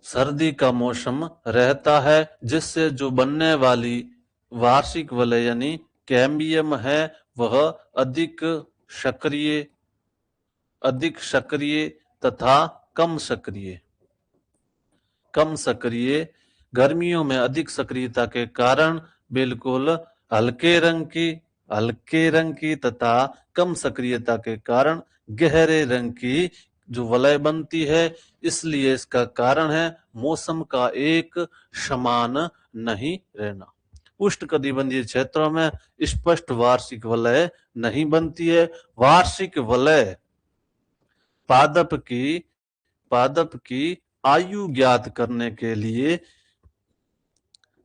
सर्दी का मौसम रहता है, जिससे जो बनने वाली वार्षिक वलय यानी कैम्बियम है वह अधिक सक्रिय तथा कम सक्रिय गर्मियों में अधिक सक्रियता के कारण बिल्कुल हल्के रंग की हल्के रंग की तथा कम सक्रियता के कारण गहरे रंग की जो वलय बनती है, इसलिए इसका कारण है मौसम का एक समान नहीं रहना। उष्णकटिबंधीय क्षेत्रों में स्पष्ट वार्षिक वलय नहीं बनती है। वार्षिक वलय पादप की आयु ज्ञात करने के लिए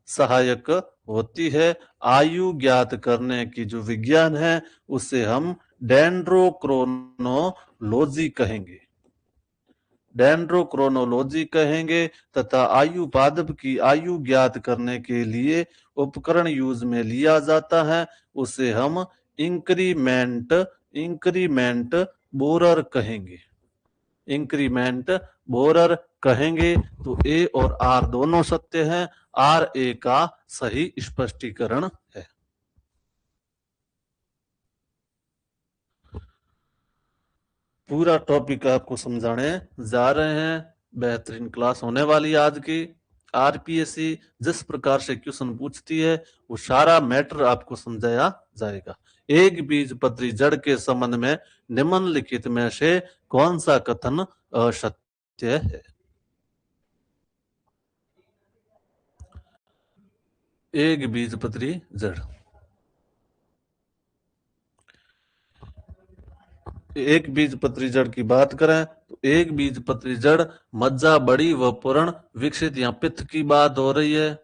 सहायक होती है। आयु ज्ञात करने की जो विज्ञान है उसे हम डेंड्रोक्रोनोलॉजी कहेंगे। डेंड्रोक्रोनोलॉजी कहेंगे तथा आयु पादप की आयु ज्ञात करने के लिए उपकरण यूज में लिया जाता है, उसे हम इंक्रीमेंट बोरर कहेंगे। इंक्रीमेंट बोरर कहेंगे। तो ए और आर दोनों सत्य हैं। आर ए का सही स्पष्टीकरण है। पूरा टॉपिक आपको समझाने जा रहे हैं। बेहतरीन क्लास होने वाली आज की। आरपीएससी जिस प्रकार से क्वेश्चन पूछती है वो सारा मैटर आपको समझाया जाएगा। एक बीजपत्री जड़ के संबंध में निम्नलिखित में से कौन सा कथन असत्य है? एक बीजपत्री जड़, एक बीजपत्री जड़ की बात करें तो एक बीजपत्री जड़ मज्जा बड़ी व पूर्ण विकसित या पित्त की बात हो रही है।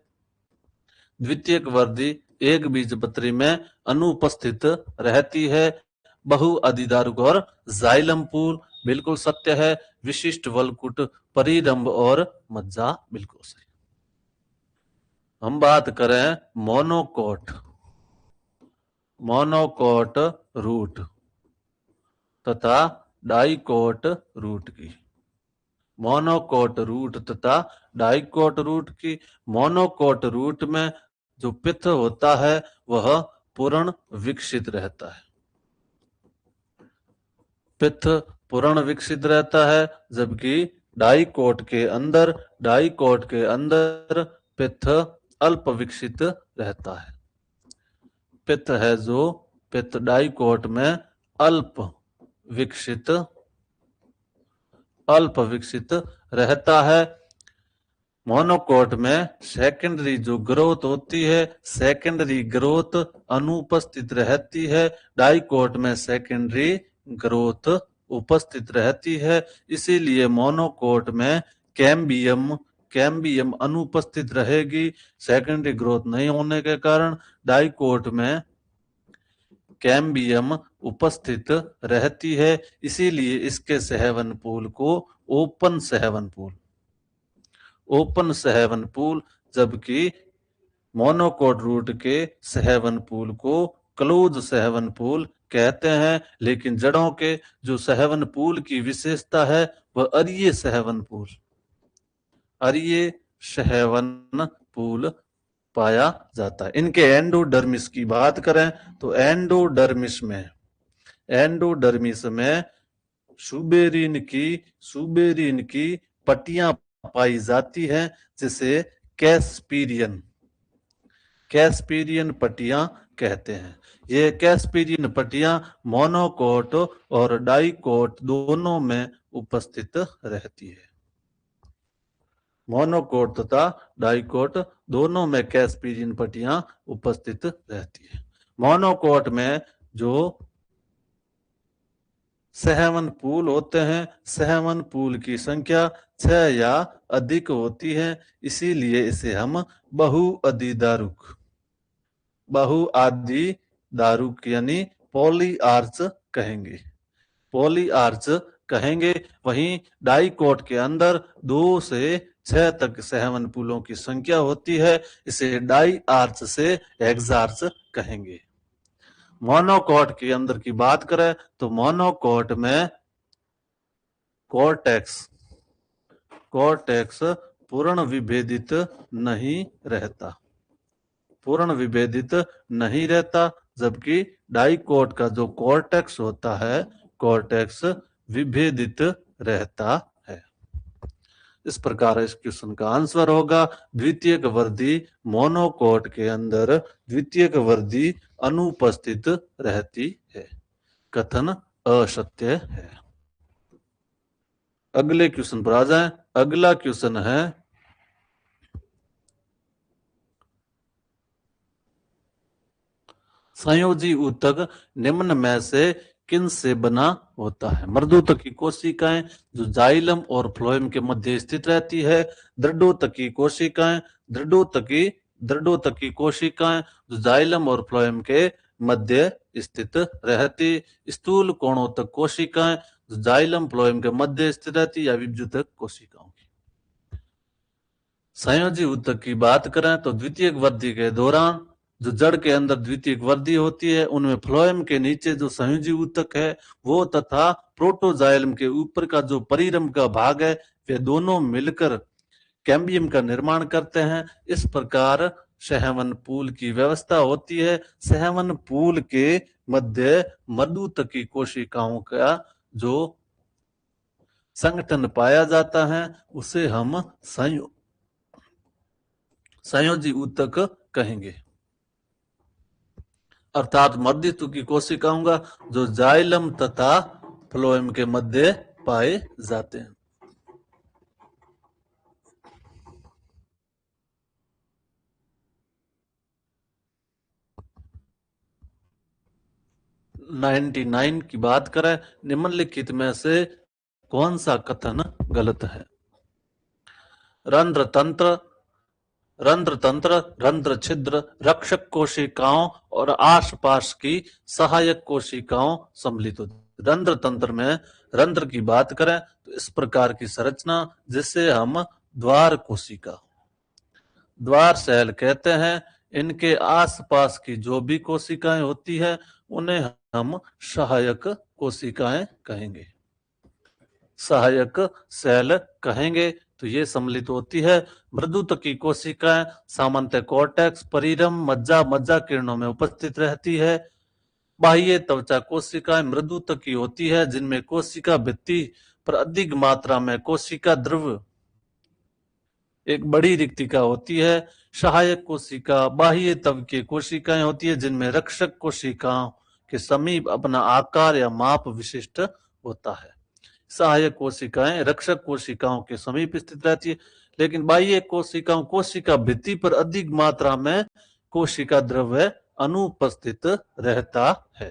द्वितीयक वृद्धि एक बीजपत्री में अनुपस्थित रहती है। बहु अधिदारुक और जाइलम पूल बिल्कुल सत्य है। विशिष्ट वलकुट परिरंभ और मज्जा बिल्कुल सही। हम बात करें मोनोकोट रूट तथा डाइकोट रूट की। मोनोकोट रूट तथा डाइकोट रूट की। मोनोकोट रूट में जो पित्त होता है वह पूर्ण विकसित रहता है। पित्त पूर्ण विकसित रहता है, जबकि डाइकोट के अंदर पित्त अल्प विकसित रहता है। पित्त है जो पित्त डाइकोट में अल्प विकसित रहता है। मोनोकोट में सेकेंडरी जो ग्रोथ होती है, सेकेंडरी ग्रोथ अनुपस्थित रहती है। डाइकोट में सेकेंडरी ग्रोथ उपस्थित रहती है। इसीलिए मोनोकोट में कैम्बियम अनुपस्थित रहेगी। सेकेंडरी ग्रोथ नहीं होने के कारण डाइकोट में कैम्बियम उपस्थित रहती है। इसीलिए इसके सहवन पूल को ओपन सहवन पूल, जबकि मोनोकोट रूट के सहवन पूल को क्लोज सहवन पूल कहते हैं। लेकिन जड़ों के जो सहवन पूल की विशेषता है वह अरीय सहवन पूल पाया जाता है। इनके एंडोडर्मिस की बात करें तो एंडोडर्मिस में सुबेरिन की पट्टियां पाई जाती हैं, जिसे कैस्पीरियन पट्टियां कहते हैं। ये कैस्पीरियन पट्टियां मोनोकोट और डाइकोट दोनों में उपस्थित रहती है। मोनोकोट तथा डाइकोट दोनों में कैस्पीरियन पट्टियां उपस्थित रहती है। मोनोकोट में जो सहवन पूल होते हैं, सहवन पूल की संख्या 6 या अधिक होती है। इसीलिए इसे हम बहुआदिदारुक यानी पॉलीआर्च कहेंगे। वहीं डाइकोट के अंदर 2 से 6 तक सहवन पुलों की संख्या होती है। इसे डाई आर्च से हेक्सार्च कहेंगे। मोनोकोट के अंदर की बात करें तो मोनोकोट में कोर्टेक्स पूर्ण विभेदित नहीं रहता, जबकि डाइकोट का जो कोर्टेक्स होता है, कोर्टेक्स विभेदित रहता है। इस प्रकार इस क्वेश्चन का आंसर होगा द्वितीयक वृद्धि मोनोकोट के अंदर द्वितीयक वृद्धि अनुपस्थित रहती है। कथन असत्य है। अगले क्वेश्चन पर आ जाए। अगला क्वेश्चन है संयोजी ऊतक निम्न में से किन से बना होता है? मृदुतक की कोशिकाएं जो जाइलम और फ्लोएम के मध्य स्थित रहती है। दृढ़ोतक की कोशिकाएं दृढ़ोतक की कोशिकाएं जो जाइलम और फ्लोएम के मध्य स्थित रहती। स्थूल कोणोतक कोशिकाएं जो जाइलम फ्लोएम के मध्य स्थित रहती या विभुतक कोशिकाओं की। संयोजी ऊतक की बात करें तो द्वितीयक वृद्धि के दौरान जो जड़ के अंदर द्वितीयक वृद्धि होती है उनमें फ्लोएम के नीचे जो संयोजी ऊतक है वो तथा प्रोटोजाइलम के ऊपर का जो परिरंभ का भाग है वे दोनों मिलकर कैम्बियम का निर्माण करते हैं। इस प्रकार सहवन पूल की व्यवस्था होती है। सहवन पूल के मध्य मृदुतकी कोशिकाओं का जो संगठन पाया जाता है उसे हम संयोजी ऊतक कहेंगे। अर्थात मर्दित्व की कोशिकाओं का जो जाइलम तथा फ्लोएम के मध्य पाए जाते हैं। नाइन्टी 99 की बात करें, निम्नलिखित में से कौन सा कथन गलत है? रंध्र तंत्र रंध्र छिद्र रक्षक कोशिकाओं और आसपास की सहायक कोशिकाओं सम्मिलित होती। रंध्र तंत्र में रंध्र की बात करें तो इस प्रकार की संरचना जिसे हम द्वार कोशिका द्वार सेल कहते हैं। इनके आसपास की जो भी कोशिकाएं होती है उन्हें हम सहायक कोशिकाएं कहेंगे, सहायक सेल कहेंगे। तो ये सम्मिलित होती है। मृदुतकी कोशिकाएं सामान्यतः कॉर्टेक्स परिरंभ मज्जा किरणों में उपस्थित रहती है। बाह्य त्वचा कोशिकाएं मृदुतकी होती है जिनमें कोशिका भित्ति पर अधिक मात्रा में कोशिका द्रव एक बड़ी रिक्तिका होती है। सहायक कोशिका बाह्य तव की कोशिकाएं होती है जिनमें रक्षक कोशिकाओं के समीप अपना आकार या माप विशिष्ट होता है। सहायक कोशिकाएं रक्षक कोशिकाओं के समीप स्थित रहती है, लेकिन बाह्य कोशिकाओं कोशिका भित्ति पर अधिक मात्रा में कोशिका द्रव्य अनुपस्थित रहता है।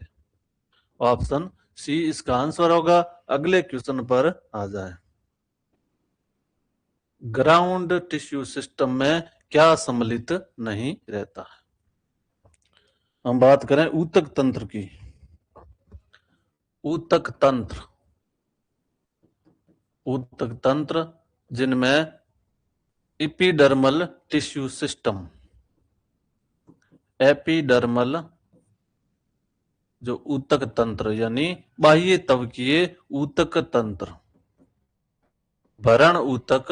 ऑप्शन सी इसका आंसर होगा। अगले क्वेश्चन पर आ जाए। ग्राउंड टिश्यू सिस्टम में क्या सम्मिलित नहीं रहता है? हम बात करें ऊतक तंत्र की। ऊतक तंत्र जिनमें एपिडर्मल टिश्यू सिस्टम, एपिडर्मल जो ऊतक तंत्र यानी बाह्य तवकीय ऊतक तंत्र, भरण ऊतक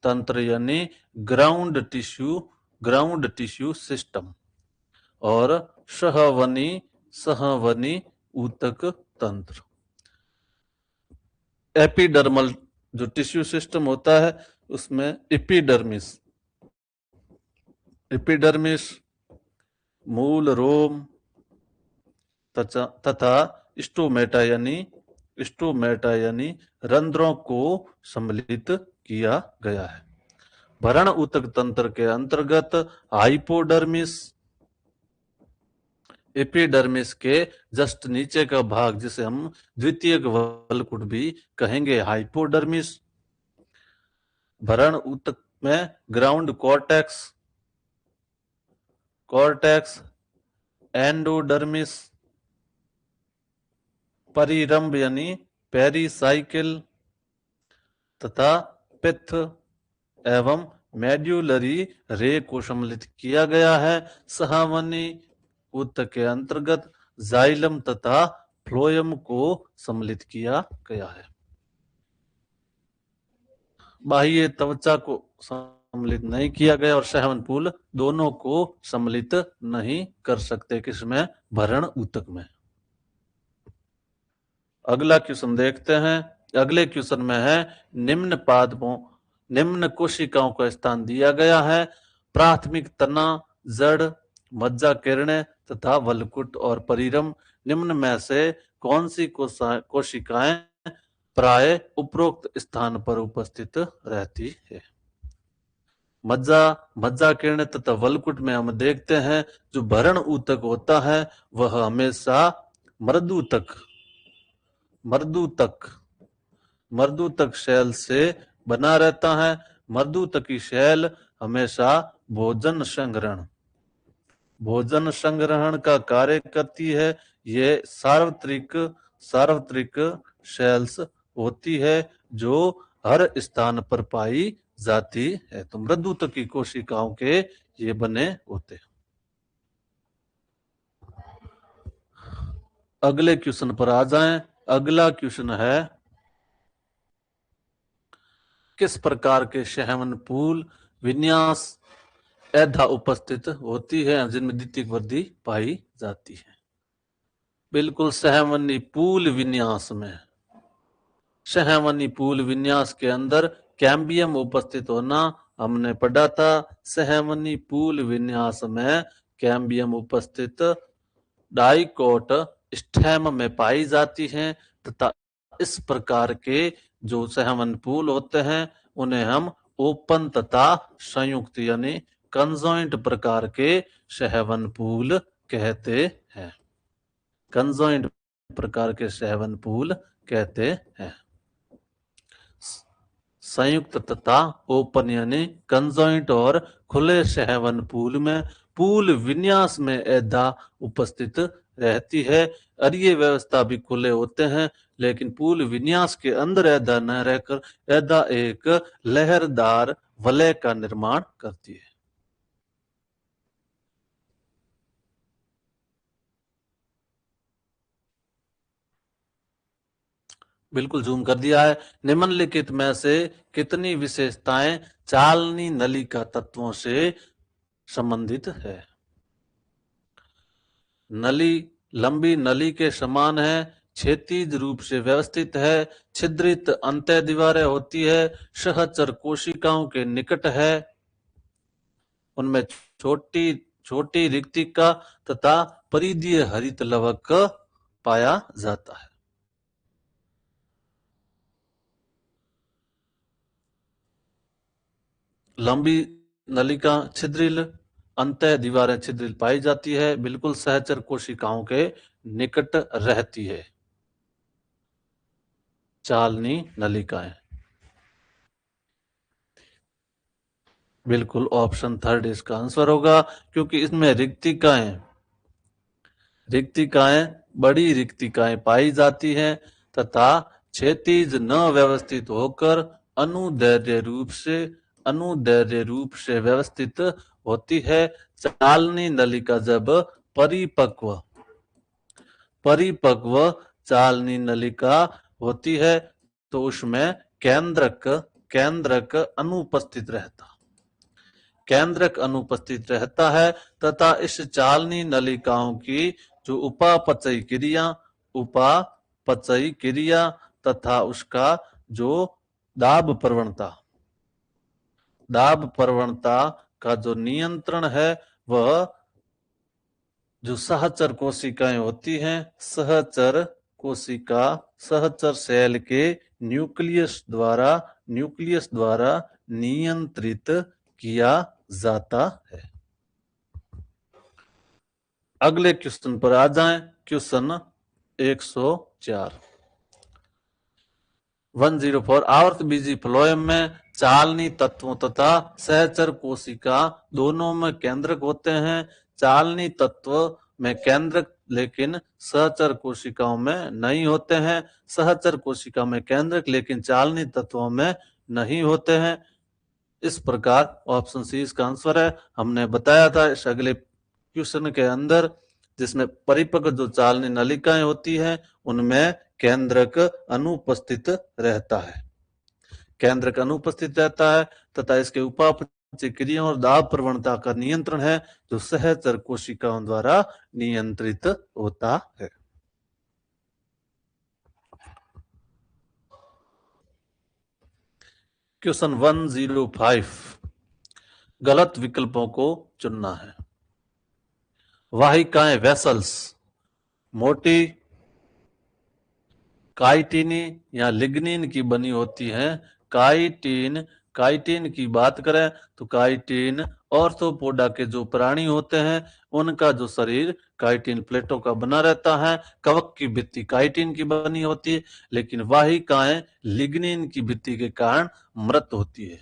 तंत्र यानी ग्राउंड टिश्यू सिस्टम और सहवनी ऊतक तंत्र। एपिडर्मल जो टिश्यू सिस्टम होता है उसमें एपिडर्मिस मूल रोम तथा स्टोमेटा यानी रंध्रों को सम्मिलित किया गया है। भरण ऊतक तंत्र के अंतर्गत हाइपोडर्मिस, एपिडर्मिस के जस्ट नीचे का भाग जिसे हम द्वितीयक वलकुट भी कहेंगे हाइपोडर्मिस। भरण ऊतक में ग्राउंड कॉर्टेक्स, एंडोडर्मिस, परिरंभ यानी पेरिसाइकिल तथा पित्त एवं मेड्यूलरी रे को सम्मिलित किया गया है। सहवनी ऊतक के अंतर्गत जाइलम तथा फ्लोएम को सम्मिलित किया गया है। बाह्य त्वचा को सम्मिलित नहीं किया गया और सहवन पूल दोनों को सम्मिलित नहीं कर सकते। किसमें? भरण ऊतक में। अगला क्वेश्चन देखते हैं। अगले क्वेश्चन में है निम्न कोशिकाओं का स्थान दिया गया है। प्राथमिक तना, जड़, मज्जा किरणें तथा वलकुट और परिरम निम्न में से कौन सी कोशिकाएं प्राय उपरोक्त स्थान पर उपस्थित रहती है? मज्जा, मज्जा किरण तथा वलकुट में हम देखते हैं जो भरण ऊतक होता है वह हमेशा मृदुतक मृदुतक मृदुतक शैल से बना रहता है। मृदुतकी शैल हमेशा भोजन संग्रहण का कार्य करती है। ये सार्वत्रिक सेल्स होती है जो हर स्थान पर पाई जाती है। तो मृदुतकी कोशिकाओं के ये बने होते हैं। अगले क्वेश्चन पर आ जाएं। अगला क्वेश्चन है किस प्रकार के शहवन पूल विन्यास एधा उपस्थित होती है जिनमें द्वितीयक वृद्धि पाई जाती है? बिल्कुल सहवनी पूल विन्यास में, सहवनी पूल विन्यास के अंदर कैम्बियम उपस्थित होना हमने पढ़ा था। सहवनी पूल विन्यास में कैम्बियम उपस्थित डाइकोट स्टेम में पाई जाती हैं तथा इस प्रकार के जो सहवन पूल होते हैं उन्हें हम ओपन तथा संयुक्त यानी कंजॉइंट प्रकार के सहवन पूल कहते हैं। कंजॉइंट प्रकार के सहवन पूल कहते हैं। संयुक्त तथा ओपन यानी कंजॉइंट और खुले सहवन पूल में पूल विन्यास में एधा उपस्थित रहती है। अरीय व्यवस्था भी खुले होते हैं लेकिन पूल विन्यास के अंदर एधा न रहकर एधा एक लहरदार वलय का निर्माण करती है। बिल्कुल जूम कर दिया है। निम्नलिखित में से कितनी विशेषताएं चालनी नलिका तत्वों से संबंधित है? नली लंबी नली के समान है, क्षैतिज रूप से व्यवस्थित है, छिद्रित अंतः दीवारें होती है, सहचर कोशिकाओं के निकट है, उनमें छोटी छोटी रिक्तिका तथा परिधीय हरित लवक पाया जाता है। लंबी नलिका छिद्रिल, अंतः दीवारें छिद्रिल पाई जाती है, बिल्कुल सहचर कोशिकाओं के निकट रहती है। चालनी नलिकाएं बिल्कुल ऑप्शन थर्ड इसका आंसर होगा क्योंकि इसमें रिक्तिकाएं बड़ी रिक्तिकाएं पाई जाती हैं तथा क्षैतिज न व्यवस्थित होकर अनुदैर्ध्य रूप से व्यवस्थित होती है। चालनी नलिका जब परिपक्व परिपक्व चालनी नलिका होती है तो उसमें केंद्रक अनुपस्थित रहता है तथा इस चालनी नलिकाओं की जो उपापचयी क्रिया तथा उसका जो दाब प्रवणता का जो नियंत्रण है वह जो सहचर कोशिकाएं होती हैं सहचर सेल के न्यूक्लियस द्वारा नियंत्रित किया जाता है। अगले क्वेश्चन पर आ जाएं। क्वेश्चन 104 104 आवर्त बीजी फ्लोएम में चालनी तत्वों तथा सहचर कोशिका दोनों में केंद्रक होते हैं। चालनी तत्व में केंद्रक लेकिन सहचर कोशिकाओं में नहीं होते हैं। सहचर कोशिका में केंद्रक लेकिन चालनी तत्वों में नहीं होते हैं। इस प्रकार ऑप्शन सी इसका आंसर है। हमने बताया था इस अगले क्वेश्चन के अंदर जिसमें परिपक्व जो चालनी नलिकाएं होती हैं उनमें केंद्रक अनुपस्थित रहता है तथा इसके उपापचय क्रियाओं और दाब प्रवणता का नियंत्रण है जो सहचर कोशिकाओं द्वारा नियंत्रित होता है। क्वेश्चन 105 गलत विकल्पों को चुनना है। वाहिकाएं वेसल्स मोटी काइटिनी या लिग्निन की बनी होती हैं। काइटिन की बात करें तो काइटिन ऑर्थोपोडा के जो प्राणी होते हैं उनका जो शरीर काइटिन प्लेटों का बना रहता है। कवक की भित्ति काइटिन की बनी होती है, लेकिन वाहिकाएं लिग्निन की भित्ति के कारण मृत होती है।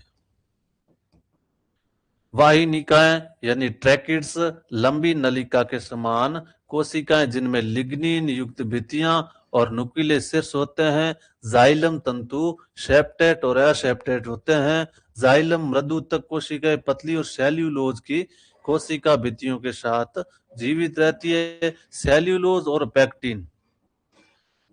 वाहिनिकाएं यानी ट्रैकिड्स लंबी नलिका के समान कोशिकाएं जिनमें लिग्निन युक्त भित्तियां और नुकीले शीर्ष होते हैं। जाइलम तंतु सेप्टेट और असेप्टेट होते हैं। जाइलम मृदुतक कोशिकाएं पतली और सेल्यूलोज की कोशिका भित्तियों के साथ जीवित रहती है। सेल्यूलोज और पैक्टिन,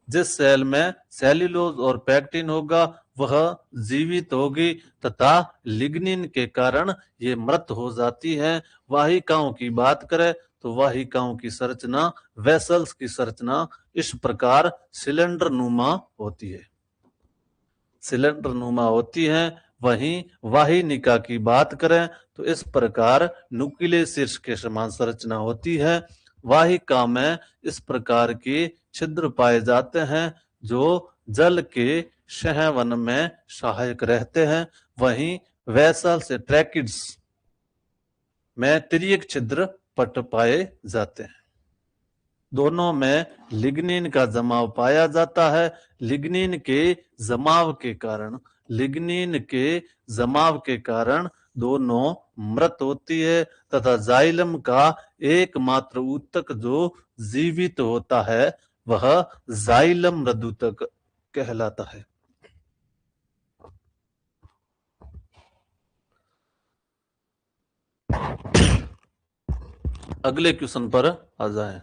जिस सेल में सेल्यूलोज और पैक्टिन होगा वह जीवित होगी तथा लिग्निन के कारण ये मृत हो जाती है। वाहिकाओं की बात करें तो वाहिकाओं की संरचना वेसल्स की संरचना इस प्रकार सिलेंडर नुमा होती है। सिलेंडर नुमा होती है। वहीं वाहिनिका की बात करें तो इस प्रकार नुकीले शीर्ष के समान संरचना होती है। वाहिका में इस प्रकार के छिद्र पाए जाते हैं जो जल के संवहन में सहायक रहते हैं। वहीं वेसल से ट्रैकिड्स में तिर्यक छिद्र पट पाए जाते हैं। दोनों में लिग्निन का जमाव पाया जाता है। लिग्निन के जमाव के कारण दोनों मृत होती है तथा जाइलम का एकमात्र ऊतक जो जीवित होता है वह जाइलम मृदुतक कहलाता है। अगले क्वेश्चन पर आ जाएं।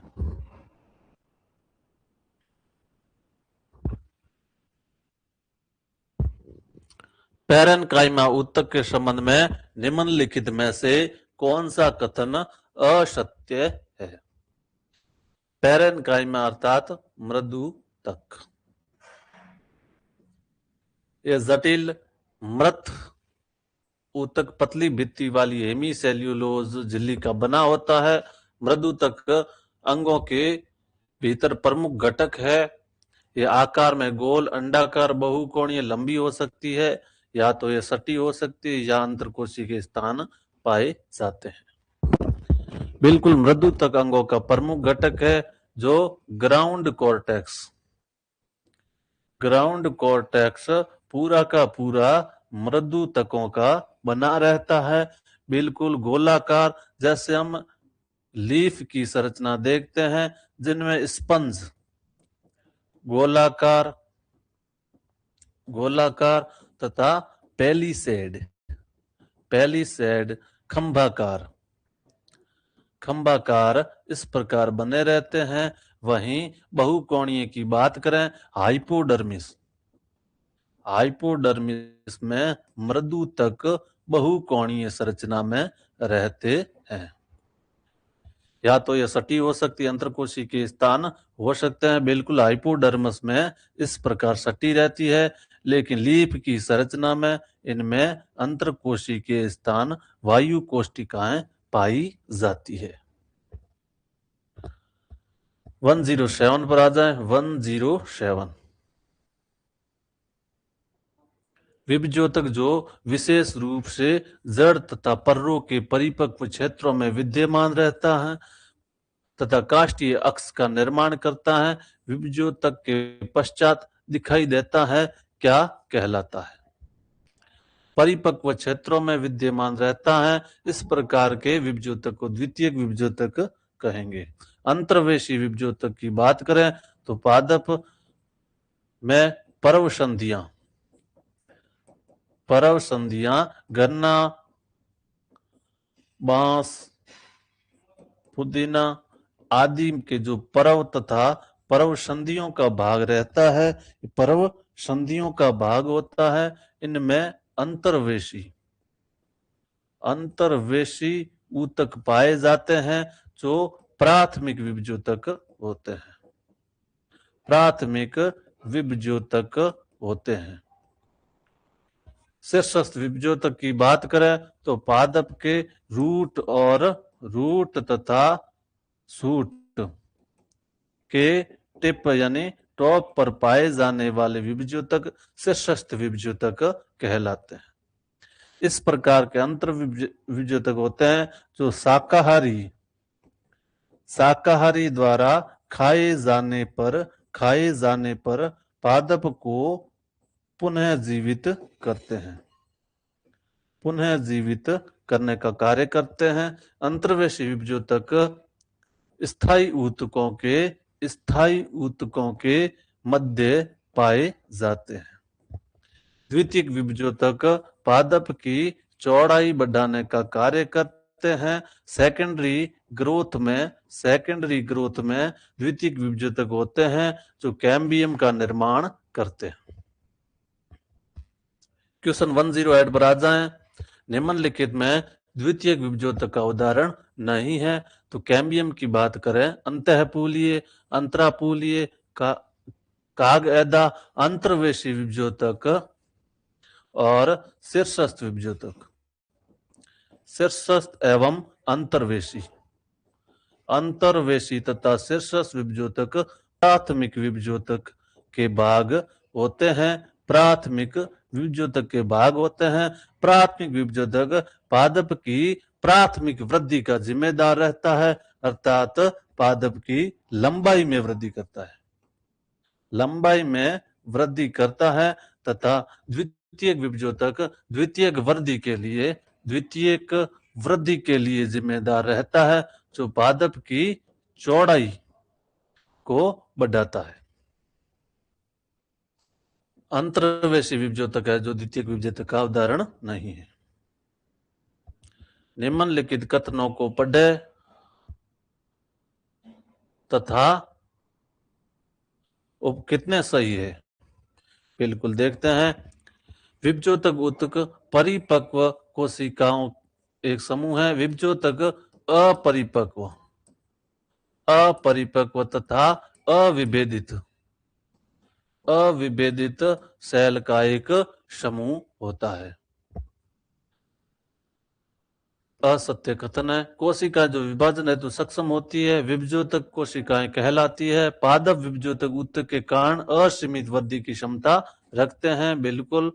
पैरेन्काइमा ऊतक के संबंध में निम्नलिखित में से कौन सा कथन असत्य है? पैरेन्काइमा अर्थात मृदुतक ये जटिल मृत ऊतक पतली भित्ति वाली हेमीसेल्यूलोज झिल्ली का बना होता है। मृदुतक अंगों के भीतर प्रमुख घटक है। यह आकार में गोल, अंडाकार, बहुकोणीय, लंबी हो सकती है या तो यह सटी हो सकती है या अंतरकोशिकीय स्थान पाए जाते हैं। बिल्कुल मृदुतक अंगों का प्रमुख घटक है जो ग्राउंड कॉर्टेक्स पूरा का पूरा मृदुतकों का बना रहता है। बिल्कुल गोलाकार, जैसे हम लीफ की संरचना देखते हैं जिनमें स्पंज गोलाकार तथा पैलिसेड खंभाकार इस प्रकार बने रहते हैं। वहीं बहुकोणीय की बात करें, हाइपोडर्मिस में मृदुतक बहुकोणीय संरचना में रहते हैं। या तो यह सटी हो सकती है, अंतरकोशिकीय स्थान हो सकते हैं। बिल्कुल हाइपोडर्मस में इस प्रकार सटी रहती है, लेकिन लीफ की संरचना में इनमें अंतरकोशिकीय स्थान वायु कोशिकाएं पाई जाती है। 107 पर आ जाए। 107 विभज्योतक जो विशेष रूप से जड़ तथा पर्रों के परिपक्व क्षेत्रों में विद्यमान रहता है तथा काष्ठीय अक्ष का निर्माण करता है, विभज्योतक के पश्चात दिखाई देता है, क्या कहलाता है? परिपक्व क्षेत्रों में विद्यमान रहता है। इस प्रकार के विभज्योतक को द्वितीयक विभज्योतक कहेंगे। अंतर्वेशी विभज्योतक की बात करें तो पादप में पर्व संधियां गन्ना, बांस, पुदीना आदि के जो पर्व तथा पर्व संधियों का भाग रहता है, पर्व संधियों का भाग होता है। इनमें अंतर्वेशी ऊतक पाए जाते हैं जो प्राथमिक विभज्योतक होते हैं। शीर्षस्थ विभज्योतक की बात करें तो पादप के रूट तथा सूट के टिप यानी टॉप पर पाए जाने वाले विभज्योतक शीर्षस्थ विभज्योतक कहलाते हैं। इस प्रकार के अंतर विभज्योतक होते हैं जो शाकाहारी द्वारा खाए जाने पर पादप को पुनः जीवित करने का कार्य करते हैं। अंतर्वेशी विभज्योतक स्थायी ऊतकों के मध्य पाए जाते हैं। द्वितीयक विभज्योतक पादप की चौड़ाई बढ़ाने का कार्य करते हैं। सेकेंडरी ग्रोथ में द्वितीयक विभज्योतक होते हैं जो कैम्बियम का निर्माण करते हैं। क्वेश्चन 108 पर आ जाएं। निम्नलिखित में द्वितीयक विभज्योतक का उदाहरण नहीं है। तो कैम्बियम की बात करें, अंतःपूलीय, अंतरापूलीय, कागएदा, अंतर्वेशी विभज्योतक और शीर्षस्थ विभज्योतक। शीर्षस्थ एवं अंतर्वेशी तथा शीर्षस्थ विभज्योतक प्राथमिक विभज्योतक के भाग होते हैं। प्राथमिक विभज्योतक पादप की प्राथमिक वृद्धि का जिम्मेदार रहता है, अर्थात पादप की लंबाई में वृद्धि करता है तथा द्वितीयक विभज्योतक द्वितीयक वृद्धि के लिए जिम्मेदार रहता है जो पादप की चौड़ाई को बढ़ाता है। अंतर्वेशी विभज्योतक है जो द्वितीयक विभज्योतक का उदाहरण नहीं है। निम्नलिखित कथनों को पढ़े तथा कितने सही है बिल्कुल देखते हैं। विभज्योतक ऊतक परिपक्व कोशिकाओं एक समूह है। विभज्योतक अपरिपक्व तथा अविभेदित सेल का एक समूह होता है। असत्य कथन है। कोशिका जो विभाजन हेतु सक्षम होती है विभज्योतक कोशिकाएं कहलाती है। पादप विभज्योतक ऊतक के कारण असीमित वृद्धि की क्षमता रखते हैं। बिल्कुल,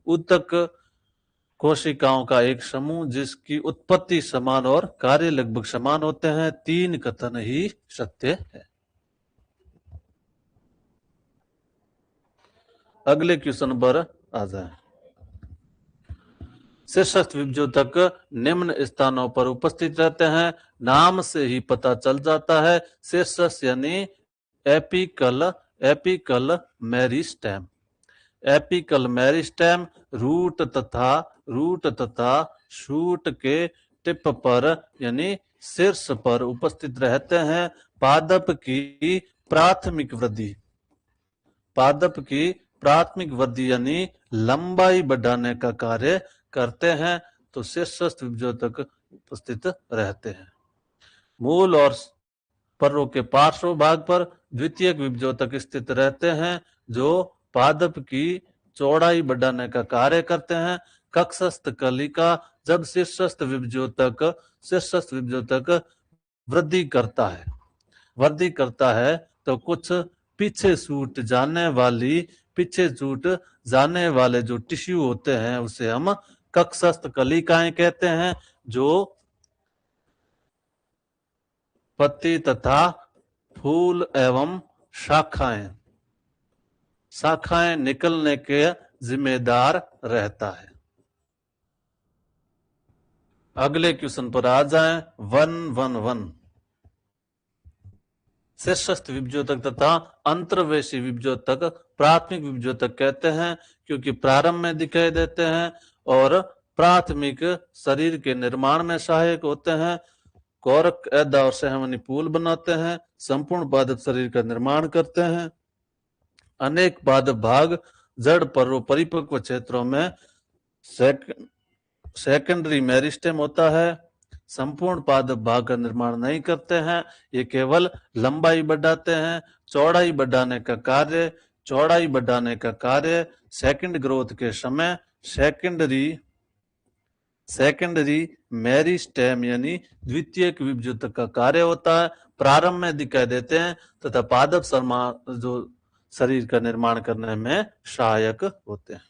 ऊतक कोशिकाओं का एक समूह जिसकी उत्पत्ति समान और कार्य लगभग समान होते हैं। 3 कथन ही सत्य है। अगले क्वेश्चन पर आ जाए। शीर्षस्थ विभज्योतक निम्न स्थानों पर उपस्थित रहते हैं। नाम से ही पता चल जाता है। शीर्षस्थ यानी एपिकल मेरिस्टेम रूट तथा शूट के टिप पर यानी शीर्ष पर उपस्थित रहते हैं। पादप की प्राथमिक वृद्धि यानी लंबाई बढ़ाने का कार्य करते हैं। तो शीर्षस्थ विभज्योतक उपस्थित रहते हैं। मूल और पर्रों के पार्श्व भाग पर द्वितीयक विभज्योतक स्थित रहते हैं जो पादप की चौड़ाई बढ़ाने का कार्य करते हैं। कक्षस्थ कलिका जब शीर्षस्थ विभज्योतक वृद्धि करता है तो कुछ पीछे छूट जाने वाले जो टिश्यू होते हैं उसे हम कक्षस्थ कलिकाएं कहते हैं, जो पत्ती तथा फूल एवं शाखाएं निकलने के जिम्मेदार रहता है। अगले क्वेश्चन पर आ जाएं। 111 शीर्षस्थ विभज्योतक तथा अंतर्वेशी विभज्योतक प्राथमिक विभज्योतक कहते हैं क्योंकि प्रारंभ में दिखाई देते हैं और प्राथमिक शरीर के निर्माण में सहायक होते हैं। कोरक, ऐदा और सहमनी पुल बनाते हैं। संपूर्ण पादप शरीर का निर्माण करते हैं। अनेक पादप भाग जड़ परिपक्व क्षेत्रों में सेकेंडरी मेरिस्टेम होता है। संपूर्ण पादप भाग का निर्माण नहीं करते हैं, ये केवल लंबाई बढ़ाते हैं। चौड़ाई बढ़ाने का कार्य सेकेंड ग्रोथ के समय सेकेंडरी मेरिस्टेम यानी द्वितीयक विभज्योतक का कार्य होता है, प्रारंभ में दिखाई देते हैं तथा पादप जो शरीर का निर्माण करने में सहायक होते हैं।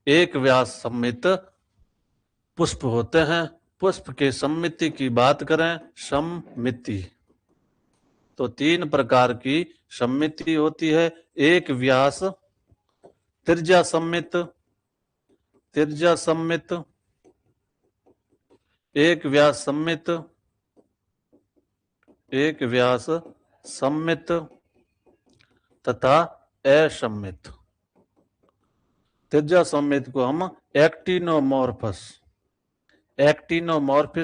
एक व्यास सम्मित पुष्प होते हैं। पुष्प के सम्मिति की बात करें, सम्मिति तो 3 प्रकार की सम्मिति होती है। एक व्यास त्रिज्या सम्मित, एक व्यास सम्मित, एक व्यास सम्मित तथा असम्मित। त्रिज्या सम्मित को हम एक्टिनोमॉर्फस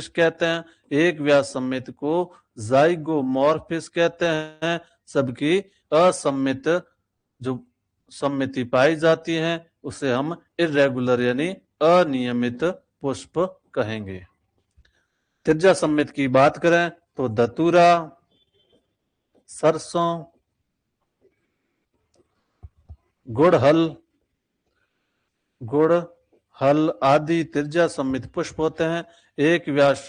कहते हैं। एक व्यास सम्मित को जाइगोमॉर्फिस कहते हैं। सबकी असम्मित जो सम्मिति पाई जाती है उसे हम इर्रेगुलर यानी अनियमित पुष्प कहेंगे। त्रिज्या सम्मित की बात करें तो धतूरा, सरसों, गुड़हल आदि त्रिज्या सम्मित पुष्प होते हैं। एक व्यास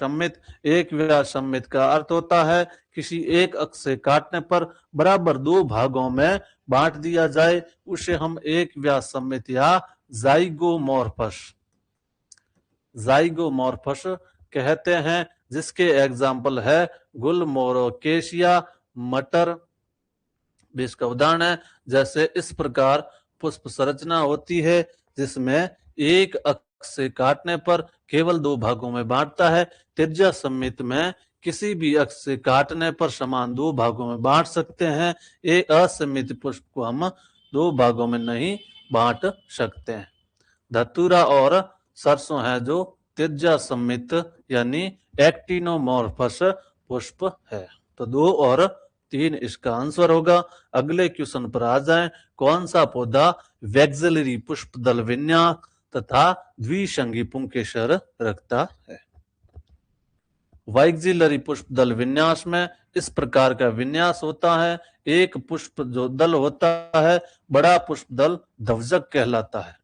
सम्मित का अर्थ होता है किसी एक अक्ष से काटने पर बराबर 2 भागों में बांट दिया जाए, उसे हम एक व्यास सम्मित या जाइगोमॉर्फस कहते हैं, जिसके एग्जाम्पल है गुलमोरोकेशिया, मटर भी इसका उदाहरण है। जैसे इस प्रकार पुष्प संरचना होती है जिसमें एक अक्ष से काटने पर केवल 2 भागों में बांटता है। त्रिज्या सम्मित में किसी भी अक्ष से काटने पर समान 2 भागों में बांट सकते हैं। एक असम्मित पुष्प को हम 2 भागों में नहीं बांट सकते हैं। धतूरा और सरसों है जो त्रिज्या सम्मित यानी एक्टिनोमॉर्फस पुष्प है। तो 2 और 3 इसका आंसर होगा। अगले क्वेश्चन पर आ जाएं। कौन सा पौधा वैक्सिलरी पुष्प दल विन्यास तथा द्विसंगी पुंकेसर रखता है? वैक्सिलरी पुष्प दल विन्यास में इस प्रकार का विन्यास होता है। एक पुष्प जो दल होता है, बड़ा पुष्प दल ध्वजक कहलाता है।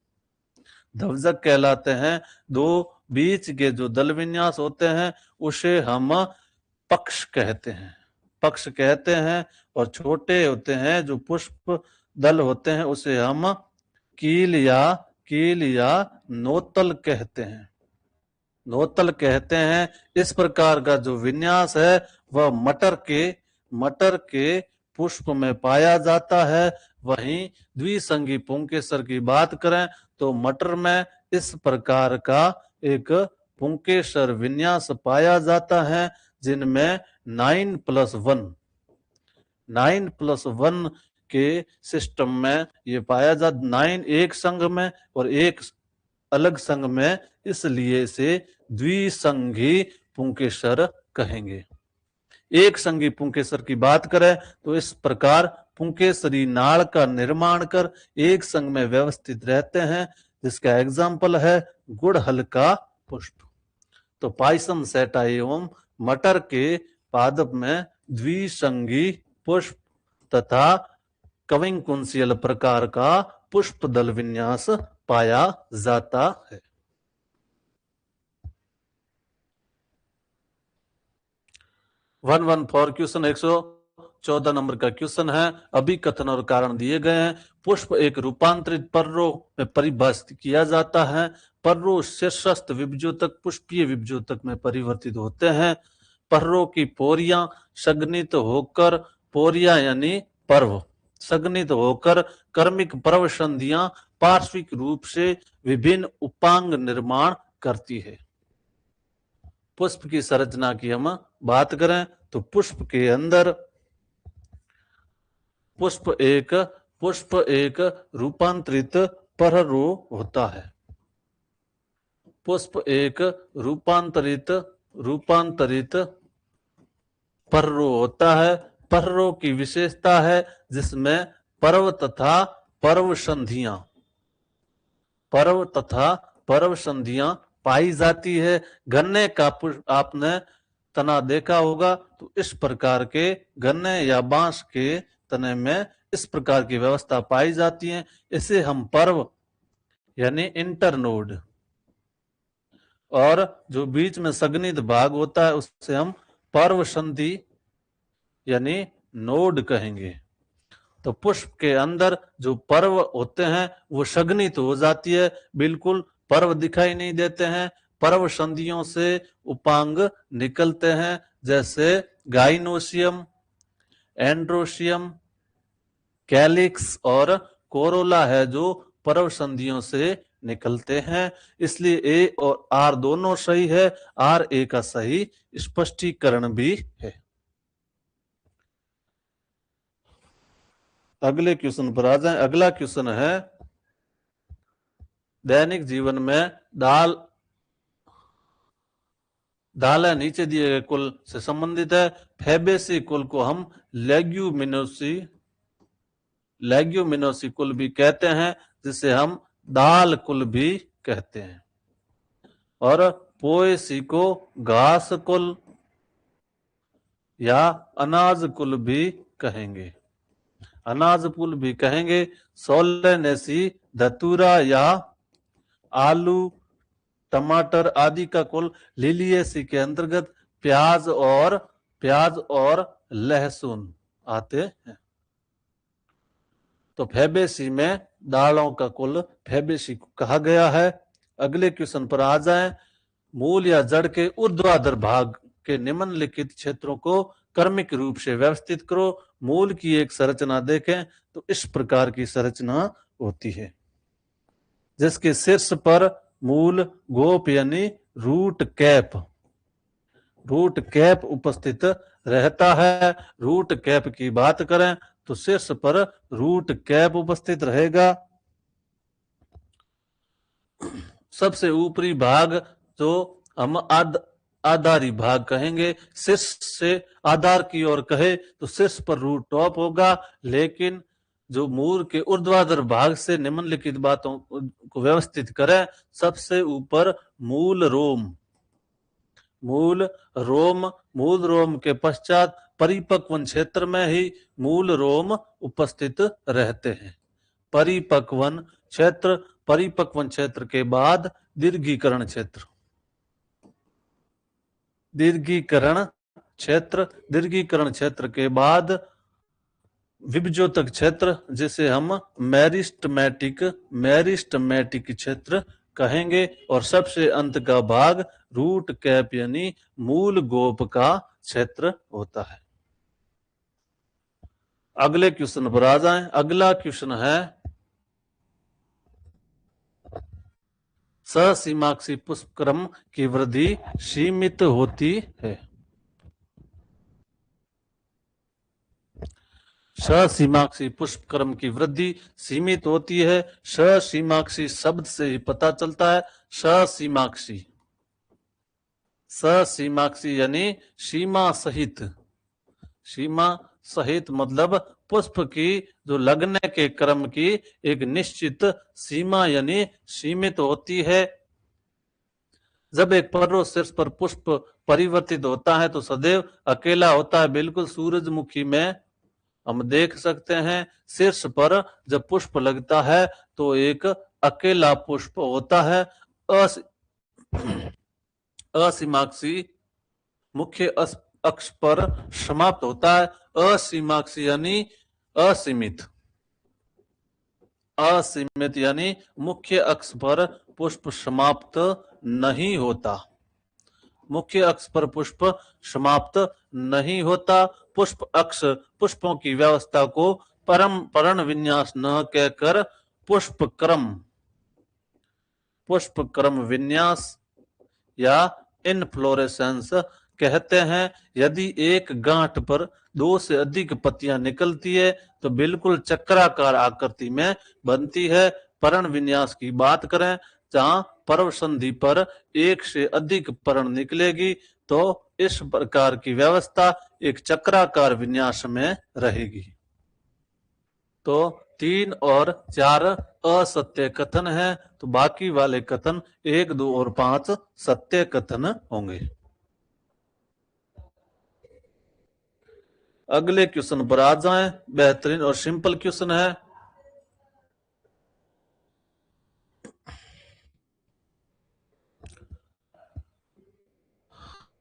ध्वजक कहलाते हैं। 2 बीच के जो दल विन्यास होते हैं उसे हम पक्ष कहते हैं। और छोटे होते हैं जो पुष्प दल होते हैं उसे हम कील या नोतल कहते हैं। इस प्रकार का जो विन्यास है वह मटर के पुष्प में पाया जाता है। वहीं द्विसंगी पुंकेसर की बात करें तो मटर में इस प्रकार का एक पुंकेसर विन्यास पाया जाता है जिनमें 9+1 के सिस्टम में ये पाया जाता, 9 एक संघ में और एक अलग संघ में, इसलिए इसे द्विसंगी पुंकेसर कहेंगे। एक संगी पुंकेसर की बात करें तो इस प्रकार पुंकेसरी नाड़ का निर्माण कर एक संघ में व्यवस्थित रहते हैं, जिसका एग्जाम्पल है गुड़हल का पुष्प। तो पायसम सेटा एवं मटर के पादप में द्विसंगी पुष्प तथा कविंकुंसियल प्रकार का पुष्प दल विन्यास पाया जाता है। वन फॉर क्वेश्चन 114 नंबर का क्वेश्चन है। अभी कथन और कारण दिए गए हैं। पुष्प एक रूपांतरित पर्रो में परिभाषित किया जाता है। पर्रो शीर्षस्थ विभज्योतक पुष्पीय विभज्योतक में परिवर्तित होते हैं। पर्रो की पोरियां संघनित होकर, पोरिया यानी पर्व, संघनित होकर कर्मिक पर्व संधियां पार्श्विक रूप से विभिन्न उपांग निर्माण करती है। पुष्प की संरचना की हम बात करें तो पुष्प के अंदर पुष्प एक रूपांतरित पर्रो होता है। पुष्प एक रूपांतरित पर्रो होता है। पर्रो की विशेषता है जिसमें पर्व तथा पर्व संधियां पाई जाती है। गन्ने का पुष्प आपने तना देखा होगा तो इस प्रकार के गन्ने या बांस के तने में इस प्रकार की व्यवस्था पाई जाती है। इसे हम पर्व यानी इंटरनोड और जो बीच में संघनित भाग होता है उससे हम पर्व संधि यानी नोड कहेंगे। तो पुष्प के अंदर जो पर्व होते हैं वो संघनित हो जाती है, बिल्कुल पर्व दिखाई नहीं देते हैं। पर्व संधियों से उपांग निकलते हैं, जैसे गाइनोसियम, एंड्रोसियम, कैलिक्स और कोरोला है जो पर्व संधियों से निकलते हैं। इसलिए ए और आर दोनों सही है, आर ए का सही स्पष्टीकरण भी है। अगले क्वेश्चन पर आ जाएं। अगला क्वेश्चन है दैनिक जीवन में दाल है नीचे दिए गए कुल से संबंधित है। फैबेसी कुल को हम लेग्यूमिनोसी कुल भी कहते हैं, जिसे हम दाल कुल भी कहते हैं। और पोएसी को घास कुल या अनाज कुल भी कहेंगे, अनाज कुल भी कहेंगे। सोलेनेसी धतूरा या आलू, टमाटर आदि का कुल लिलिएसी के अंतर्गत प्याज और लहसुन आते हैं। तो फैबेसी में दालों का कुल फैबेसी को कहा गया है। अगले क्वेश्चन पर आ जाएं। मूल या जड़ के ऊर्ध्वाधर भाग के निम्नलिखित क्षेत्रों को क्रमिक रूप से व्यवस्थित करो। मूल की एक संरचना देखें तो इस प्रकार की संरचना होती है, जिसके शीर्ष पर मूल गोप यानी रूट कैप उपस्थित रहता है। रूट कैप की बात करें तो शीर्ष पर रूट कैप उपस्थित रहेगा। सबसे ऊपरी भाग जो हम आधारी भाग कहेंगे, शीर्ष से आधार की ओर कहे तो शीर्ष पर रूट टॉप होगा, लेकिन जो मूल के ऊर्ध्वाधर भाग से निम्नलिखित बातों को व्यवस्थित करें, सबसे ऊपर मूल रोम के पश्चात परिपक्वन क्षेत्र में ही मूल रोम उपस्थित रहते हैं। परिपक्वन क्षेत्र के बाद दीर्घीकरण क्षेत्र के बाद विभजोतक क्षेत्र, जिसे हम मेरिस्टमैटिक क्षेत्र कहेंगे। और सबसे अंत का भाग रूट कैप यानी मूल गोप का क्षेत्र होता है। अगले क्वेश्चन पर आ जाएं। अगला क्वेश्चन है ससीमाक्षी पुष्पक्रम की वृद्धि सीमित होती है। ससीमाक्षी पुष्पक्रम की वृद्धि सीमित होती है। ससीमाक्षी शब्द से ही पता चलता है। ससीमाक्षी यानी सीमा सहित मतलब पुष्प की जो लगने के क्रम की एक निश्चित सीमा यानी सीमित होती है। जब एक पर्व शीर्ष पर पुष्प परिवर्तित होता है तो सदैव अकेला होता है। बिल्कुल सूरजमुखी में हम देख सकते हैं, शीर्ष पर जब पुष्प लगता है तो एक अकेला पुष्प होता है। असीमाक्षी मुख्य अक्ष पर समाप्त होता है। असीमाक्षी यानी असीमित यानी मुख्य अक्ष पर पुष्प समाप्त नहीं होता। पुष्पों की व्यवस्था को परण विन्यास न कहकर पुष्पक्रम विन्यास या इनफ्लोरेसेंस कहते हैं। यदि एक गांठ पर 2 से अधिक पत्तियां निकलती है तो बिल्कुल चक्राकार आकृति में बनती है। परण विन्यास की बात करें, जहां पर्व संधि पर 1 से अधिक परण निकलेगी तो इस प्रकार की व्यवस्था एक चक्राकार विन्यास में रहेगी। तो 3 और 4 असत्य कथन है, तो बाकी वाले कथन 1, 2 और 5 सत्य कथन होंगे। अगले क्वेश्चन पर आ जाएं। बेहतरीन और सिंपल क्वेश्चन है।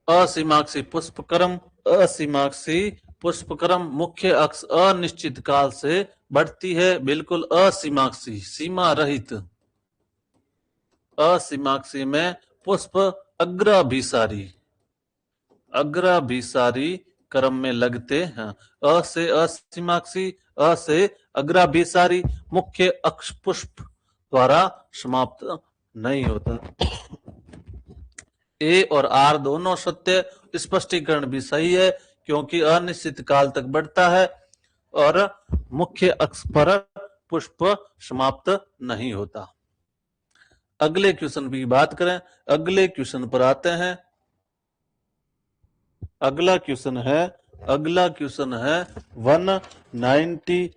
असीमाक्षी पुष्पक्रम, असीमाक्षी पुष्पक्रम मुख्य अक्ष अनिश्चित काल से बढ़ती है, बिल्कुल असीमाक्षी सीमा रहित। असीमाक्षी में पुष्प अग्राभिसारी, अग्राभिसारी क्रम में लगते हैं। अ से असीमाक्षी, अ से अग्राभिसारी मुख्य अक्ष पुष्प द्वारा समाप्त नहीं होता। ए और आर दोनों सत्य, स्पष्टीकरण भी सही है क्योंकि अनिश्चित काल तक बढ़ता है और मुख्य अक्ष पर पुष्प समाप्त नहीं होता। अगले क्वेश्चन की बात करें, अगले क्वेश्चन पर आते हैं। अगला क्वेश्चन है 119।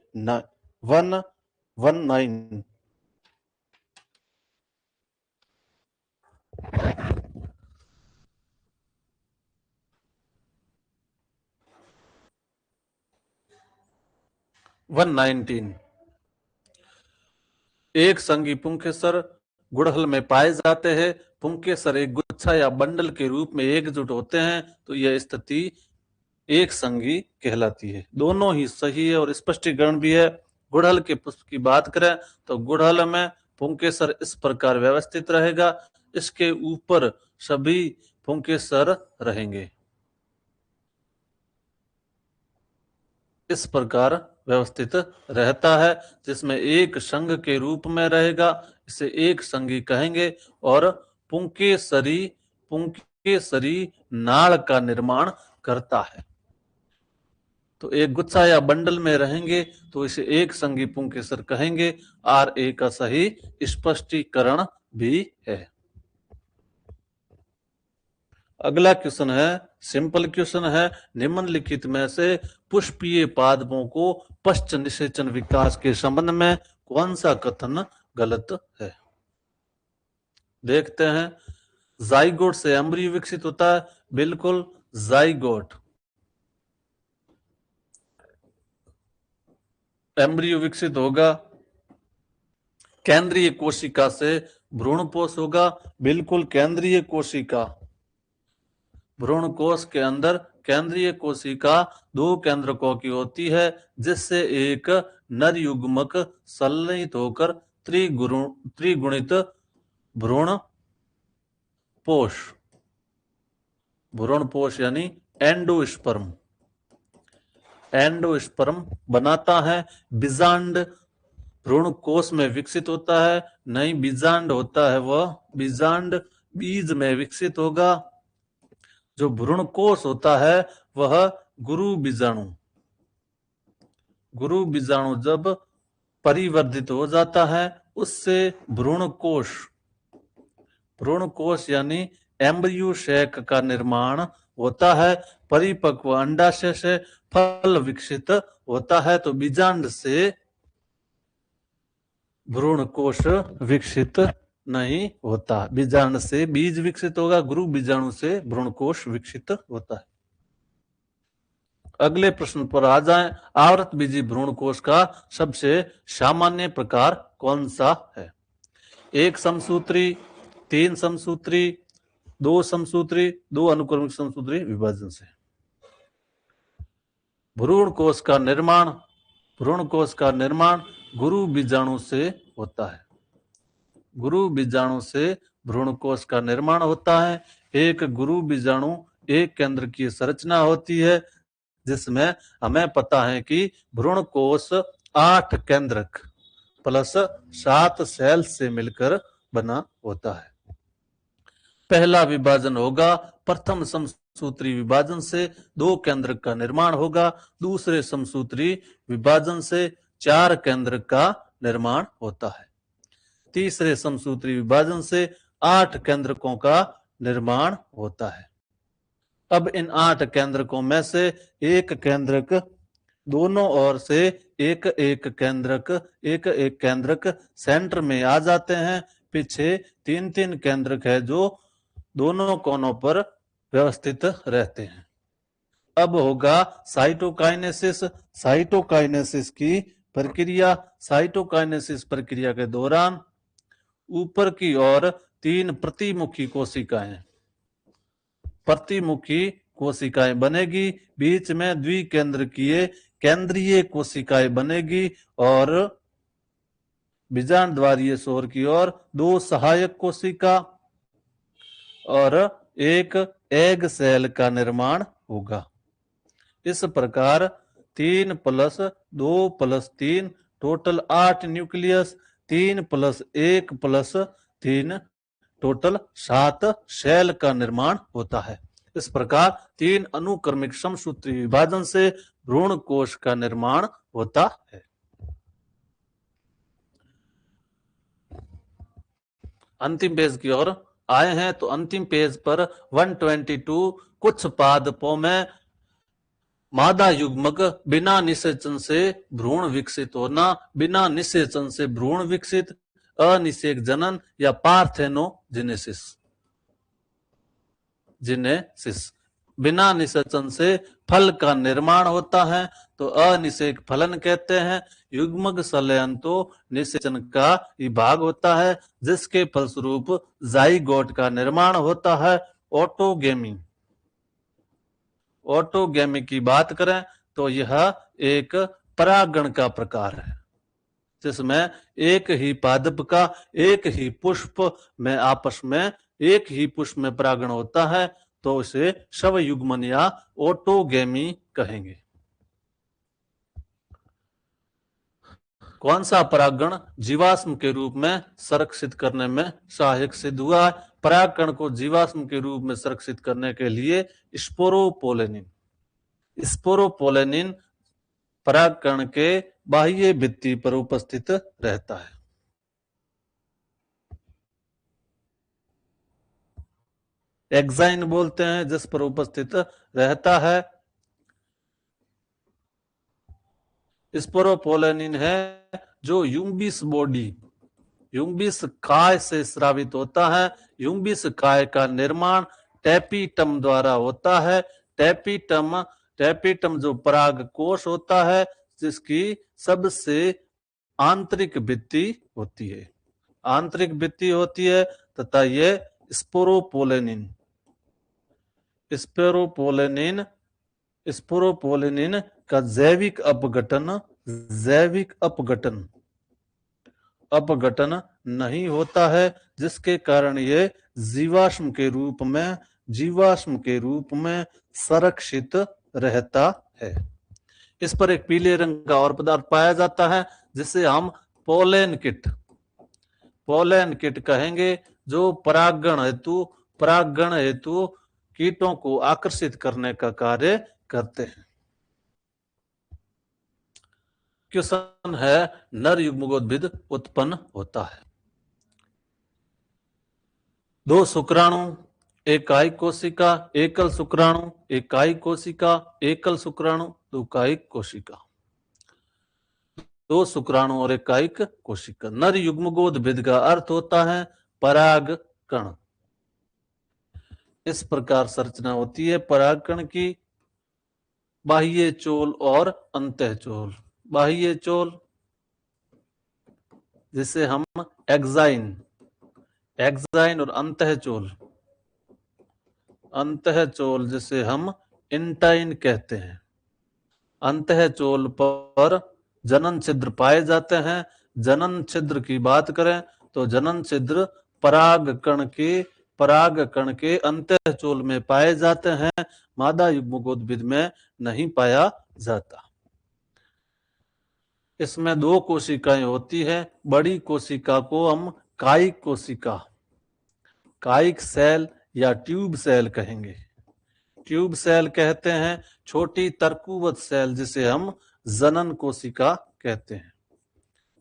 एक संगी पुंकेसर गुड़हल में पाए जाते हैं। पुंकेसर एक गुच्छा या बंडल के रूप में एकजुट होते हैं तो यह स्थिति एक संगी कहलाती है। दोनों ही सही है और स्पष्टीकरण भी है। गुड़हल के पुष्प की बात करें तो गुड़हल में पुंकेसर इस प्रकार व्यवस्थित रहेगा, इसके ऊपर सभी पुंकेसर रहेंगे, इस प्रकार व्यवस्थित रहता है, जिसमें एक संघ के रूप में रहेगा, इसे एक संघी कहेंगे। और पुंकेसरी, पुंकेसरी नाड़ का निर्माण करता है। तो एक गुच्छा या बंडल में रहेंगे तो इसे एक संघी पुंकेसर कहेंगे। आर ए का सही स्पष्टीकरण भी है। अगला क्वेश्चन है, सिंपल क्वेश्चन है, निम्नलिखित में से पुष्पीय पादपों को पश्च निषेचन विकास के संबंध में कौन सा कथन गलत है? देखते हैं। जाइगोट से एम्ब्रियो विकसित होता है, बिल्कुल जाइगोट एम्ब्रियो विकसित होगा। केंद्रीय कोशिका से भ्रूणपोष होगा, बिल्कुल केंद्रीय कोशिका। भ्रूण कोश के अंदर केंद्रीय कोशिका दो केंद्रकों की होती है, जिससे एक नर युग्मक संलयित होकर त्रिगुणित भ्रूण पोष, भ्रूण पोष यानी एंडोस्पर्म, एंडोस्पर्म बनाता है। बीजांड भ्रूण कोश में विकसित होता है, नहीं बीजांड होता है वह, बीजांड बीज में विकसित होगा। जो भ्रूण कोश होता है वह गुरु बीजाणु, गुरु बीजाणु जब परिवर्धित हो जाता है उससे भ्रूण कोश यानी एम्ब्रियो सैक का निर्माण होता है। परिपक्व अंडाशय से फल विकसित होता है। तो बीजांड से भ्रूण कोश विकसित नहीं होता, बीजांड से बीज विकसित होगा, गुरु बीजाणु से भ्रूण कोश विकसित होता है। अगले प्रश्न पर आ जाएं। आवृत बीजी भ्रूण कोश का सबसे सामान्य प्रकार कौन सा है? एक समसूत्री, तीन समसूत्री, दो समसूत्री, दो अनुक्रमिक समसूत्री विभाजन से। भ्रूण कोश का निर्माण, भ्रूण कोश का निर्माण गुरु बीजाणु से होता है, गुरु बीजाणु से भ्रूण कोश का निर्माण होता है। एक गुरु बीजाणु एक केंद्र की संरचना होती है, जिसमें हमें पता है कि भ्रूण कोश 8 केंद्रक प्लस 7 सेल से मिलकर बना होता है। पहला विभाजन होगा प्रथम समसूत्री विभाजन से 2 केंद्रक का निर्माण होगा। दूसरे समसूत्री विभाजन से 4 केंद्रक का निर्माण होता है। तीसरे समसूत्री विभाजन से 8 केंद्रकों का निर्माण होता है। अब इन 8 केंद्रकों में से एक केंद्रक दोनों ओर से एक एक केंद्रक सेंटर में आ जाते हैं। पीछे 3-3 केंद्रक है जो दोनों कोनों पर व्यवस्थित रहते हैं। अब होगा साइटोकाइनेसिस। साइटोकाइनेसिस की प्रक्रिया, साइटोकाइनेसिस प्रक्रिया के दौरान ऊपर की ओर 3 प्रतिमुखी कोशिकाएं, प्रतिमुखी कोशिकाएं बनेगी, बीच में द्विकेंद्रकीय केंद्रीय कोशिकाएं बनेगी और बीजांड द्वारीय छोर की ओर 2 सहायक कोशिका और एक एग सेल का निर्माण होगा। इस प्रकार 3 + 2 + 3 टोटल 8 न्यूक्लियस, 3 + 1 + 3 टोटल 7 सेल का निर्माण होता है। इस प्रकार 3 अनुक्रमिक समसूत्री विभाजन से भ्रूण कोश का निर्माण होता है। अंतिम पेज की ओर आए हैं तो अंतिम पेज पर 122 कुछ पादपों में मादा युग्मक बिना निषेचन से भ्रूण विकसित होना, बिना निषेचन से भ्रूण विकसित, अनिषेक जनन या पार्थेनोजेनेसिस। बिना निषेचन से फल का निर्माण होता है तो अनिषेक फलन कहते हैं। युग्मक संलयन तो निषेचन का ही भाग होता है जिसके फलस्वरूप जाइगोट का निर्माण होता है। ऑटोगेमी की बात करें तो यह एक परागण का प्रकार है जिसमें एक ही पादप का एक ही पुष्प में आपस में एक ही पुष्प में परागण होता है तो उसे स्वयुग्मन या ऑटोगेमी कहेंगे। कौन सा परागण जीवाश्म के रूप में संरक्षित करने में सहायक सिद्ध हुआ? परागकण को जीवाश्म के रूप में संरक्षित करने के लिए स्पोरोपोलेनिन परागकण के बाह्य भित्ति पर उपस्थित रहता है। एक्साइन बोलते हैं जिस पर उपस्थित रहता है। स्पोरोपोलेनिन है जो यूम्बिस काय से स्रावित होता है। यूम्बिस काय का निर्माण टेपिटम द्वारा होता है। टेपिटम जो पराग कोश होता है जिसकी सबसे आंतरिक भित्ति होती है तथा ये स्पोरोपोलेनिन का जैविक अपघटन नहीं होता है जिसके कारण ये जीवाश्म के रूप में संरक्षित रहता है। इस पर एक पीले रंग का और पदार्थ पाया जाता है जिसे हम पोलेन किट कहेंगे जो परागण हेतु कीटों को आकर्षित करने का कार्य करते हैं। क्वेश्चन है नर युग्मकोद्भिद उत्पन्न होता है। 2 शुक्राणु एकाई कोशिका, एकल शुक्राणु एकाई कोशिका, एकल शुक्राणु द्विकाई कोशिका। 2 शुक्राणु और एकाइक कोशिका। नर युग्मकोद्भिद का अर्थ होता है परागकण। इस प्रकार संरचना होती है परागकण की। बाह्य चोल और अंतःचोल। बाह्य चोल जिसे हम एक्साइन और अंतःचोल जिसे हम इंटाइन कहते हैं। अंतःचोल पर जनन छिद्र पाए जाते हैं। जनन छिद्र की बात करें तो जनन छिद्र परागकण के अंतःचोल में पाए जाते हैं, मादा युग्मकोद्भिद में नहीं पाया जाता। इसमें 2 कोशिकाएं होती है। बड़ी कोशिका को हम कायिक सेल या ट्यूब सेल कहेंगे। ट्यूब सेल कहते हैं। छोटी तरकुवत सेल जिसे हम जनन कोशिका कहते हैं।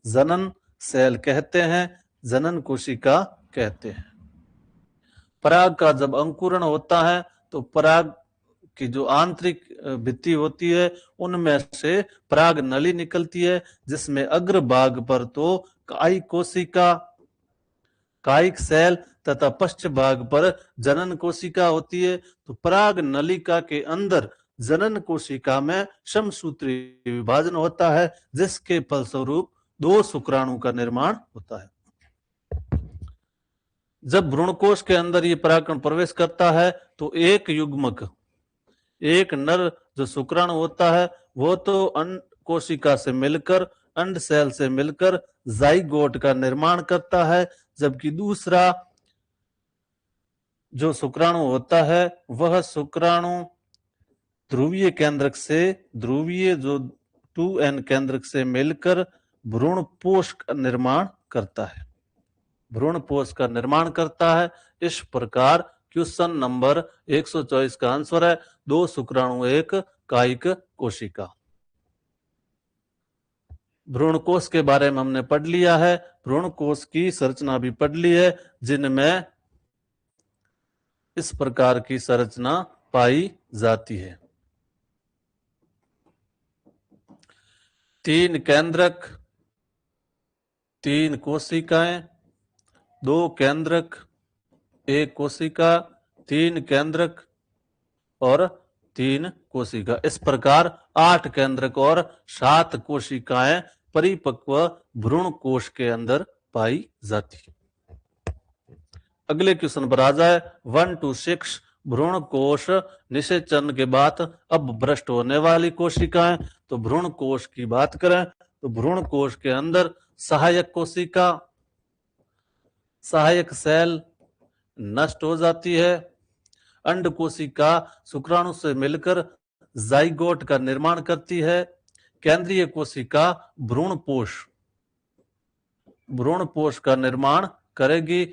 जनन सेल कहते हैं, जनन कोशिका कहते हैं। पराग का जब अंकुरण होता है तो पराग की जो आंतरिक भित्ति होती है उनमें से पराग नली निकलती है जिसमें अग्रभाग पर तो कायिक सेल तथा पश्च भाग पर जनन कोशिका होती है। तो पराग नलिका के अंदर जनन कोशिका में समसूत्री विभाजन होता है जिसके फलस्वरूप 2 शुक्राणु का निर्माण होता है। जब भ्रूणकोश के अंदर ये परागकण प्रवेश करता है तो एक युग्मक, एक नर जो शुक्राणु होता है वो तो अंड कोशिका से मिलकर, अंड सेल से मिलकर जाइगोट का निर्माण करता है, जबकि दूसरा जो शुक्राणु होता है वह शुक्राणु ध्रुवीय केंद्रक से, ध्रुवीय जो 2n केंद्रक से मिलकर भ्रूणपोष का निर्माण करता है, भ्रूणपोष का निर्माण करता है। इस प्रकार क्वेश्चन नंबर 124 का आंसर है 2 शुक्राणु एक कायिक कोशिका। भ्रूणकोश के बारे में हमने पढ़ लिया है, भ्रूणकोश की संरचना भी पढ़ ली है, जिनमें इस प्रकार की संरचना पाई जाती है। 3 केंद्रक, 3 कोशिकाएं, 2 केंद्रक, 1 कोशिका, 3 केंद्रक और 3 कोशिका। इस प्रकार 8 केंद्रक और 7 कोशिकाएं परिपक्व भ्रूण कोश के अंदर पाई जाती है। अगले क्वेश्चन पर आ जाए 1 to 6 भ्रूण कोश निषेचन के बाद अब भ्रष्ट होने वाली कोशिकाएं। तो भ्रूण कोश की बात करें तो भ्रूण कोश के अंदर सहायक कोशिका, सहायक सेल नष्ट हो जाती है, अंड कोशिका शुक्राणु से मिलकर जाइगोट का निर्माण करती है, केंद्रीय कोशिका भ्रूणपोष का निर्माण करेगी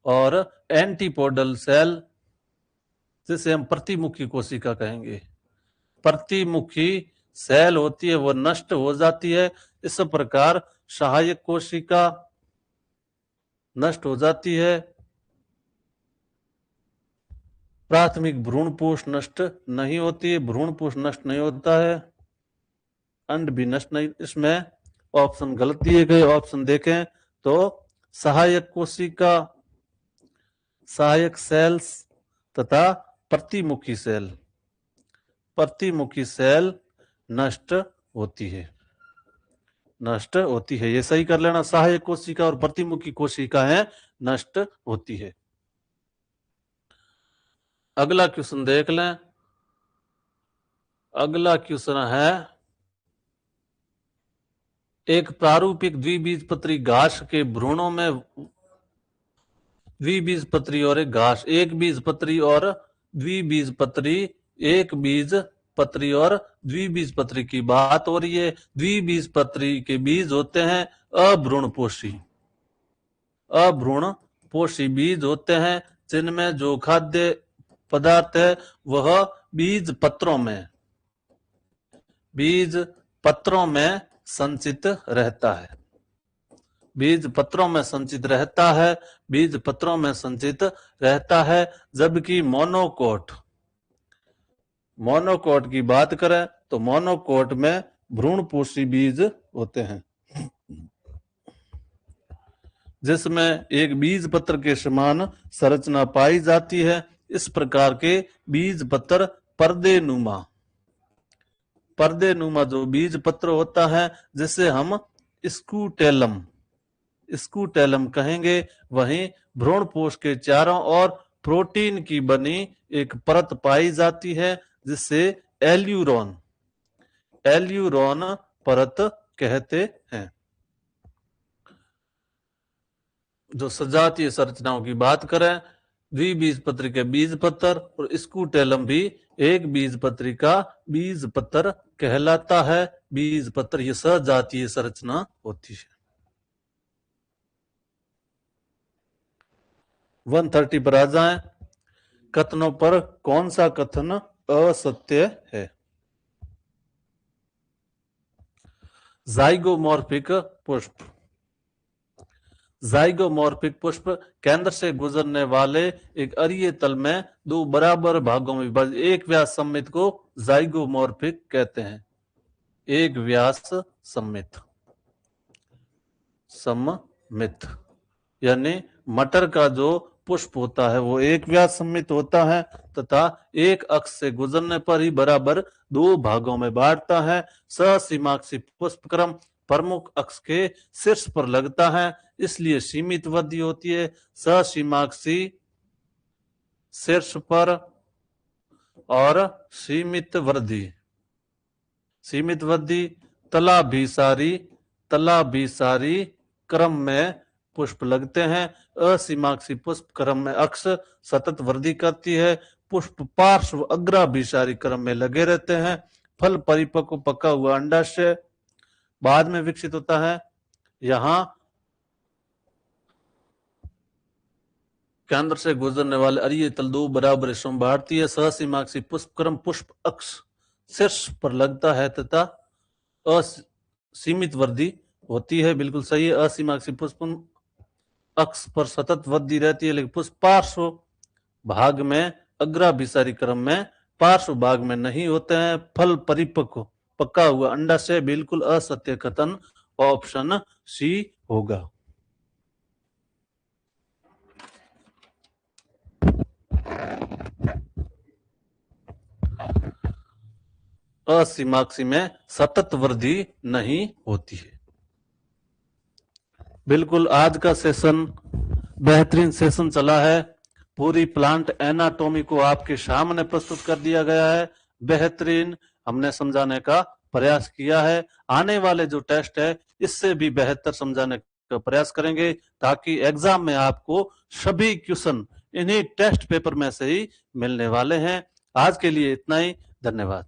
और एंटीपोडल सेल, जिसे हम प्रतिमुखी कोशिका कहेंगे, प्रतिमुखी सेल होती है वो नष्ट हो जाती है। इस प्रकार सहायक कोशिका नष्ट हो जाती है, प्राथमिक भ्रूणपोष नष्ट नहीं होती है, भ्रूणपोष नष्ट नहीं होता है, अंड भी नष्ट नहीं। इसमें ऑप्शन गलत दिए गए, ऑप्शन देखें तो सहायक कोशिका, सहायक सेल्स तथा प्रतिमुखी सेल, प्रतिमुखी सेल नष्ट होती है, नष्ट होती है, ये सही कर लेना। सहायक कोशिका और प्रतिमुखी कोशिका है नष्ट होती है। अगला क्वेश्चन देख लें। अगला क्वेश्चन है एक प्रारूपिक द्विबीजपत्री घास के भ्रूणों में द्विबीजपत्री और एक घास, एक बीजपत्री और द्विबीजपत्री, एक बीजपत्री और द्विबीजपत्री की बात हो रही है। द्विबीजपत्री के बीज होते हैं अभ्रूणपोषी, अभ्रूणपोषी बीज होते हैं, जिनमें जो खाद्य पदार्थ है वह बीज पत्रों में संचित रहता है, बीज पत्रों में संचित रहता है, बीज पत्रों में संचित रहता है। जबकि मोनोकोट की बात करें तो मोनोकोट में भ्रूणपोषी बीज होते हैं, जिसमें एक बीज पत्र के समान संरचना पाई जाती है। इस प्रकार के बीज पत्र पर्देनुमा जो बीज पत्र होता है, जिसे हम स्कूटेलम कहेंगे, वहीं भ्रूणपोष के चारों ओर प्रोटीन की बनी एक परत पाई जाती है, जिसे एल्यूरोन परत कहते हैं। जो सजातीय संरचनाओं की बात करें, द्विबीजपत्री के बीज पत्र और स्कूटेलम भी एक बीजपत्री का बीज पत्र कहलाता है। बीज पत्र ये सजातीय संरचना होती है। 130 पर आ जाएं। कथनों पर कौन सा कथन असत्य है? जाइगोमॉर्फिक पुष्प, जाइगोमॉर्फिक पुष्प केंद्र से गुजरने वाले एक अरीय तल में 2 बराबर भागों में विभाजित एक व्यास सममित को जाइगोमॉर्फिक कहते हैं। एक व्यास सममित यानी मटर का जो पुष्प होता है वो एक व्यास सममित होता है तथा एक अक्ष से गुजरने पर ही बराबर 2 भागों में बांटता है। ससीमाक्षी पुष्पक्रम प्रमुख अक्ष के शीर्ष पर लगता है, इसलिए सीमित वृद्धि होती है। ससीमाक्षी शीर्ष पर और सीमित वृद्धि। सीमित वृद्धि तला भी सारी क्रम में पुष्प लगते हैं। असीमाक्षी पुष्प क्रम में अक्ष सतत वृद्धि करती है। पुष्प पार्श्व अग्राभिसारी क्रम में लगे रहते हैं। फल परिपक्व पका हुआ अंडाशय बाद में विकसित होता है। यहाँ केंद्र से गुजरने वाले अरिय तल दो बराबर हिस्सों में बांटती है। सहसीमाक्षी पुष्प क्रम पुष्प अक्ष शीर्ष पर लगता है तथा असीमित वृद्धि होती है। बिल्कुल सही है। असीमाक्षी पुष्प अक्ष पर सतत वृद्धि रहती है, लेकिन पुष्प पार्श्व भाग में अग्राभिसारी क्रम में पार्श्व भाग में नहीं होते हैं। फल परिपक्व पका हुआ अंडाशय बिल्कुल असत्य कथन, ऑप्शन सी होगा। असीमाक्षी में सतत वृद्धि नहीं होती है। बिल्कुल आज का सेशन बेहतरीन सेशन चला है। पूरी प्लांट एनाटॉमी को आपके सामने प्रस्तुत कर दिया गया है। बेहतरीन हमने समझाने का प्रयास किया है। आने वाले जो टेस्ट है इससे भी बेहतर समझाने का प्रयास करेंगे, ताकि एग्जाम में आपको सभी क्वेश्चन इन्हीं टेस्ट पेपर में से ही मिलने वाले हैं। आज के लिए इतना ही। धन्यवाद।